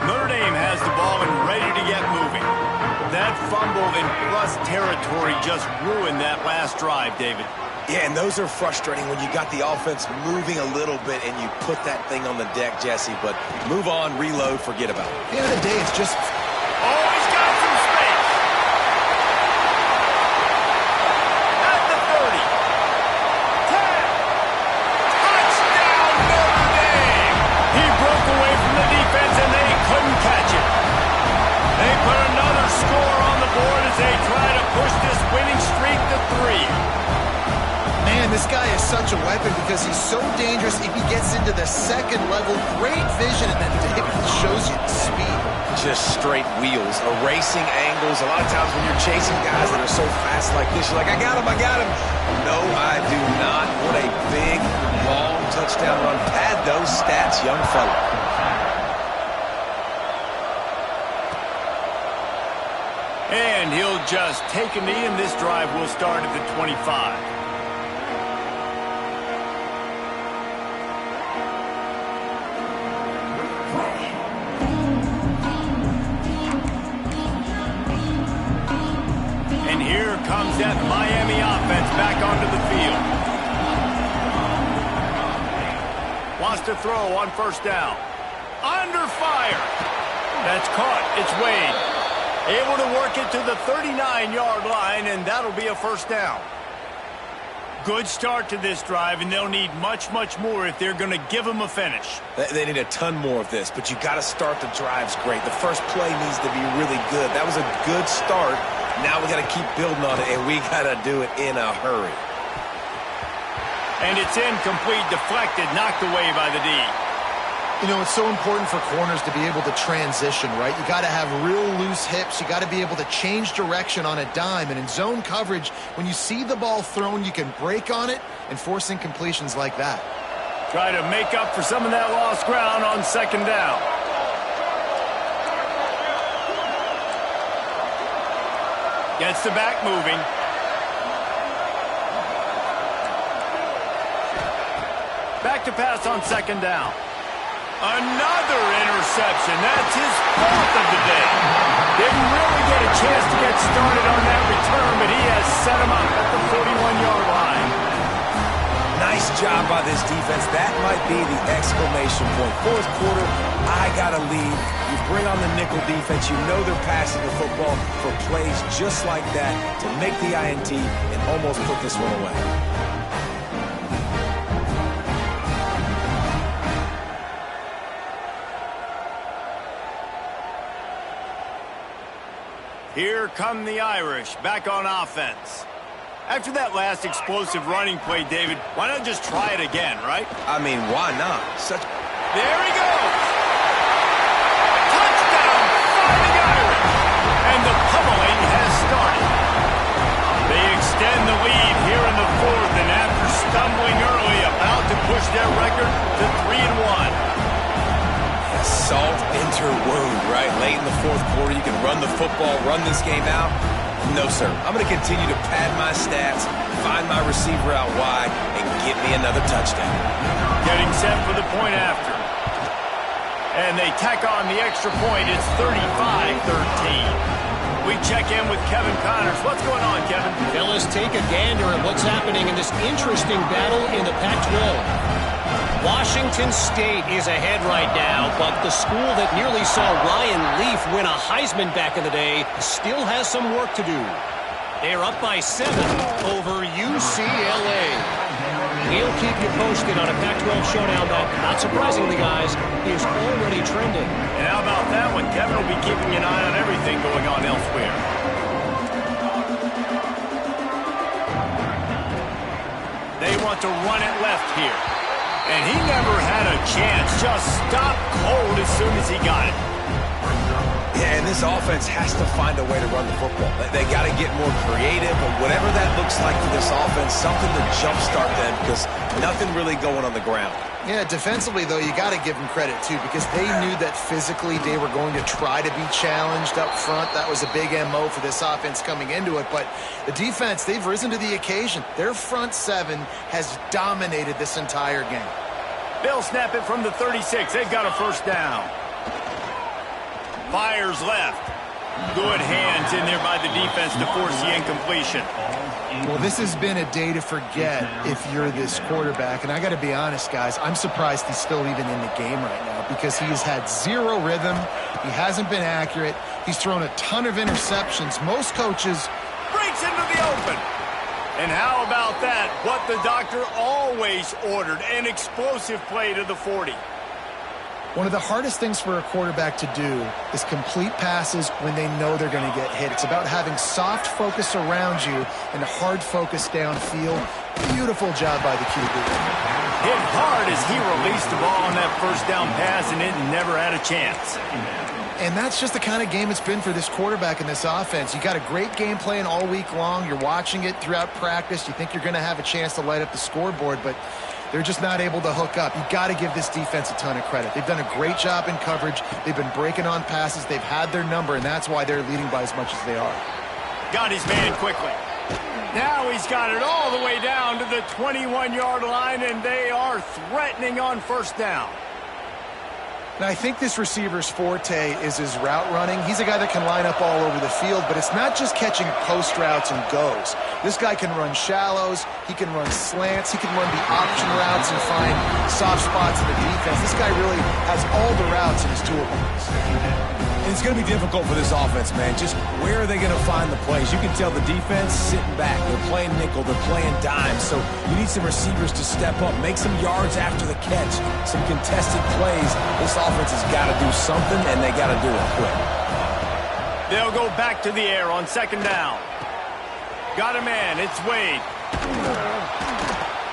Notre Dame has the ball and ready to get moving. That fumble in plus territory just ruined that last drive, David. Yeah, and those are frustrating when you got the offense moving a little bit and you put that thing on the deck, Jesse. But move on, reload, forget about it. At the end of the day, it's just... Oh, he's got some space. At the 30. 10. Touchdown, Notre Dame. He broke away from the defense and they couldn't catch it. They put another score on the board as they try to push this winning streak to 3. Man, this guy is such a weapon because he's so dangerous if he gets into the second level. Great vision, and then David shows you the speed. Just straight wheels, erasing angles. A lot of times when you're chasing guys that are so fast like this, you're like, I got him, I got him. No, I do not. What a big, long touchdown run. Pad those stats, young fella. And he'll just take a knee, and this drive will start at the 25. Comes that Miami offense back onto the field. Wants to throw on first down. Under fire. That's caught. It's Wade. Able to work it to the 39-yard line, and that'll be a first down. Good start to this drive, and they'll need much, much more if they're going to give them a finish. They need a ton more of this, but you got to start the drives great. The first play needs to be really good. That was a good start. Now we got to keep building on it, and we got to do it in a hurry. And it's incomplete, deflected, knocked away by the D. You know, it's so important for corners to be able to transition, right? You got to have real loose hips. You got to be able to change direction on a dime. And in zone coverage, when you see the ball thrown, you can break on it and force incompletions like that. Try to make up for some of that lost ground on second down. Gets the back moving. Back to pass on second down. Another interception. That's his 4th of the day. Didn't really get a chance to get started on that return, but he has set him up at the 41-yard line. Nice job by this defense. That might be the exclamation point. Fourth quarter, I got to lead. You bring on the nickel defense. You know they're passing the football for plays just like that to make the INT and almost put this one away. Here come the Irish, back on offense. After that last explosive running play, David, why not just try it again, right? I mean, why not? There he goes! Touchdown, Fighting Irish! And the pummeling has started. They extend the lead here in the 4th, and after stumbling early, about to push their record to 3-1. Salt into wound, right? Late in the 4th quarter, you can run the football, run this game out. No, sir. I'm going to continue to pad my stats, find my receiver out wide, and get me another touchdown. Getting set for the point after. And they tack on the extra point. It's 35-13. We check in with Kevin Connors. What's going on, Kevin? Fellas, take a gander at what's happening in this interesting battle in the Pac-12. Washington State is ahead right now, but the school that nearly saw Ryan Leaf win a Heisman back in the day still has some work to do. They're up by 7 over UCLA. We'll keep you posted on a Pac-12 showdown that, not surprisingly, guys, is already trending. And how about that one? Kevin will be keeping an eye on everything going on elsewhere. They want to run it left here. And he never had a chance. Just stopped cold as soon as he got it. Yeah, and this offense has to find a way to run the football. They got to get more creative, but whatever that looks like for this offense, something to jumpstart them because nothing really going on the ground. Yeah, defensively, though, you got to give them credit, too, because they knew that physically they were going to try to be challenged up front. That was a big MO for this offense coming into it. But the defense, they've risen to the occasion. Their front seven has dominated this entire game. They'll snap it from the 36. They've got a first down. Fires left. Good hands in there by the defense to force the incompletion. Well, this has been a day to forget if you're this quarterback. And I got to be honest, guys, I'm surprised he's still even in the game right now because he has had zero rhythm. He hasn't been accurate. He's thrown a ton of interceptions. Most coaches... Breaks into the open. And how about that? What the doctor always ordered, an explosive play to the 40. One of the hardest things for a quarterback to do is complete passes when they know they're going to get hit. It's about having soft focus around you and hard focus downfield. Beautiful job by the QB. Hit hard as he released the ball on that first down pass, and it never had a chance. And that's just the kind of game it's been for this quarterback in this offense. You got a great game plan all week long. You're watching it throughout practice. You think you're going to have a chance to light up the scoreboard, but they're just not able to hook up. You got to give this defense a ton of credit. They've done a great job in coverage. They've been breaking on passes. They've had their number, and that's why they're leading by as much as they are. Got his man quickly. Now he's got it all the way down to the 21-yard line, and they are threatening on first down. Now, I think this receiver's forte is his route running. He's a guy that can line up all over the field, but it's not just catching post routes and goes. This guy can run shallows. He can run slants. He can run the option routes and find soft spots in the defense. This guy really has all the routes in his toolbox. And it's going to be difficult for this offense, man. Just where are they going to find the plays? You can tell the defense sitting back. They're playing nickel. They're playing dime. So you need some receivers to step up, make some yards after the catch, some contested plays. This offense has got to do something, and they got to do it quick. They'll go back to the air on second down. Got a man. It's Wade.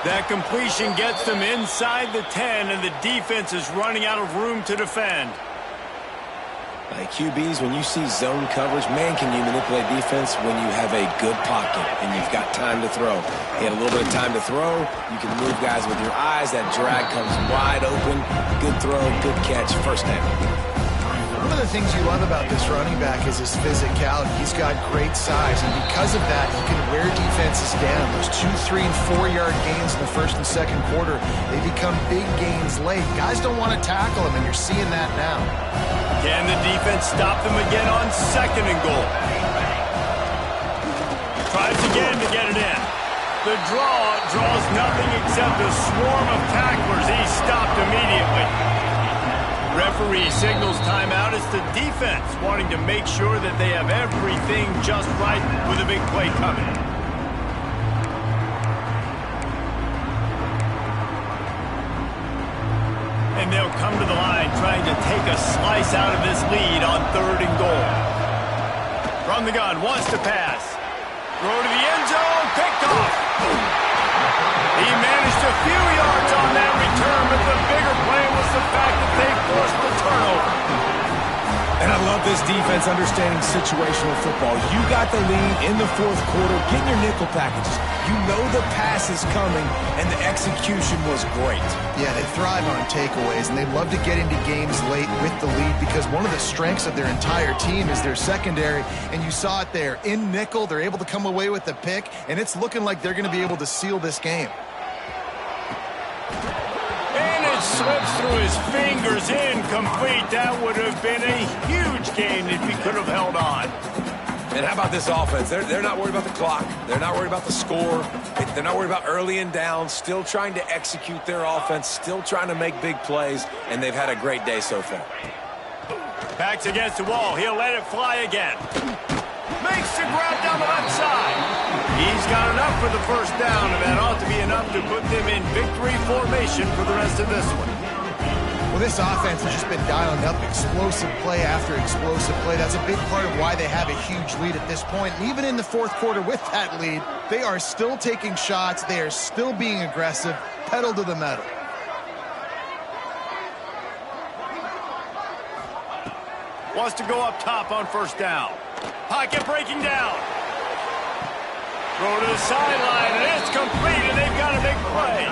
That completion gets them inside the 10, and the defense is running out of room to defend. QBs, when you see zone coverage, man, can you manipulate defense when you have a good pocket and you've got time to throw. He had a little bit of time to throw. You can move guys with your eyes. That drag comes wide open. Good throw, good catch, first down. One of the things you love about this running back is his physicality. He's got great size, and because of that, he can wear defenses down. Those 2-, 3-, and 4-yard gains in the first and second quarter, they become big gains late. Guys don't want to tackle him, and you're seeing that now. Can the defense stop them again on second and goal? Tries again to get it in. The draws nothing except a swarm of tacklers. He's stopped immediately. Referee signals timeout. It's the defense wanting to make sure that they have everything just right with a big play coming. And they'll come to the line trying to take a slice out of this lead on third and goal. From the gun, wants to pass. Throw to the end zone, picked off. He managed a few yards on that return, but the bigger play was the fact that they forced the turnover. And I love this defense understanding situational football. You got the lead in the fourth quarter, getting your nickel packages. You know the pass is coming, and the execution was great. Yeah, they thrive on takeaways, and they love to get into games late with the lead because one of the strengths of their entire team is their secondary, and you saw it there. In nickel, they're able to come away with the pick, and it's looking like they're going to be able to seal this game. Slips through his fingers, incomplete. That would have been a huge gain if he could have held on. And how about this offense? They're not worried about the clock. They're not worried about the score. They're not worried about early and down. Still trying to execute their offense. Still trying to make big plays. And they've had a great day so far. Backs against the wall. He'll let it fly again. Makes the grab down the left side. He's got enough for the first down, and that ought to be enough to put them in victory formation for the rest of this one. Well, this offense has just been dialing up explosive play after explosive play. That's a big part of why they have a huge lead at this point. And even in the fourth quarter with that lead, they are still taking shots. They are still being aggressive, pedal to the metal. Wants to go up top on first down. Pocket breaking down. Throw to the sideline, and it's complete, and they've got a big play.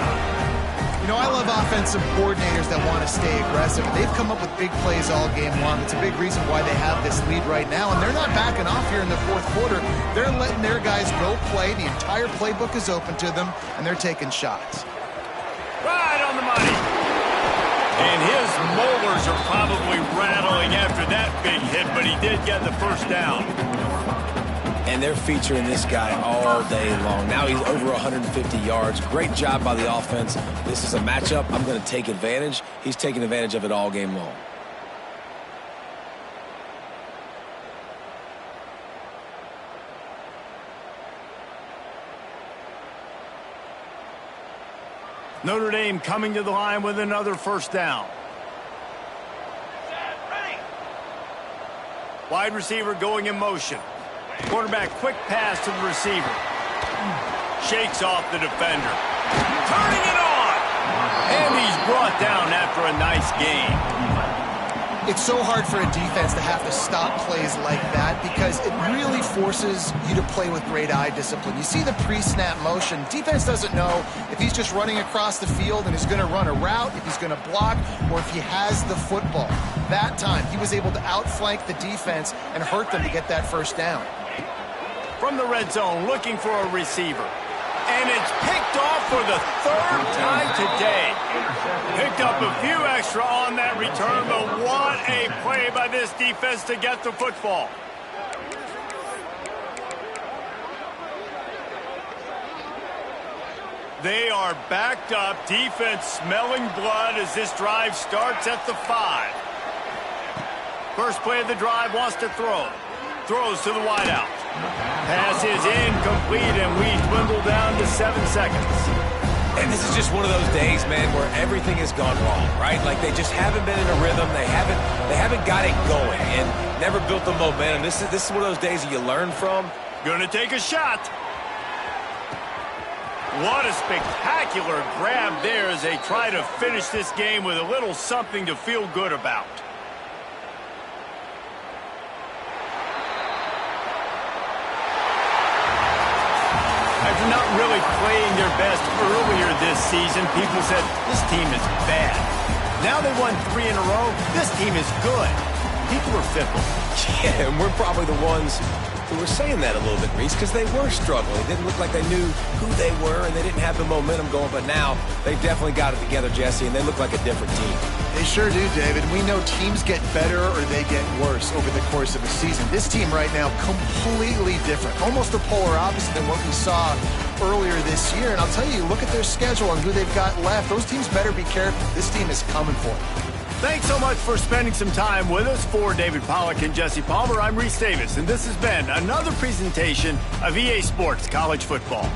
You know, I love offensive coordinators that want to stay aggressive. They've come up with big plays all game long. It's a big reason why they have this lead right now, and they're not backing off here in the fourth quarter. They're letting their guys go play. The entire playbook is open to them, and they're taking shots. Right on the money. And his molars are probably rattling after that big hit, but he did get the first down. And they're featuring this guy all day long. Now he's over 150 yards. Great job by the offense. This is a matchup. I'm going to take advantage. He's taking advantage of it all game long. Notre Dame coming to the line with another first down. Wide receiver going in motion. Quarterback quick pass to the receiver. Shakes off the defender. Turning it on! And he's brought down after a nice game. It's so hard for a defense to have to stop plays like that because it really forces you to play with great eye discipline. You see the pre-snap motion. Defense doesn't know if he's just running across the field and is going to run a route, if he's going to block, or if he has the football. That time, he was able to outflank the defense and hurt them to get that first down. From the red zone, looking for a receiver. And it's picked off for the third time today. Picked up a few extra on that return, but what a play by this defense to get the football. They are backed up. Defense smelling blood as this drive starts at the 5. First play of the drive, wants to throw. Throws to the wideout. Pass is incomplete, and we dwindle down to 7 seconds. And this is just one of those days, man, where everything has gone wrong, right? Like they just haven't been in a rhythm. They haven't got it going and never built the momentum. This is one of those days that you learn from. Gonna take a shot. What a spectacular grab there as they try to finish this game with a little something to feel good about. After not really playing their best earlier this season, people said, this team is bad. Now they won 3 in a row. This team is good. People are fickle. Yeah, and we're probably the ones who were saying that a little bit, Reese, because they were struggling. It didn't look like they knew who they were, and they didn't have the momentum going. But now they've definitely got it together, Jesse, and they look like a different team. They sure do, David. We know teams get better or they get worse over the course of a season. This team right now, completely different. Almost the polar opposite than what we saw earlier this year. And I'll tell you, look at their schedule and who they've got left. Those teams better be careful. This team is coming for them. Thanks so much for spending some time with us. For David Pollack and Jesse Palmer, I'm Reese Davis, and this has been another presentation of EA Sports College Football.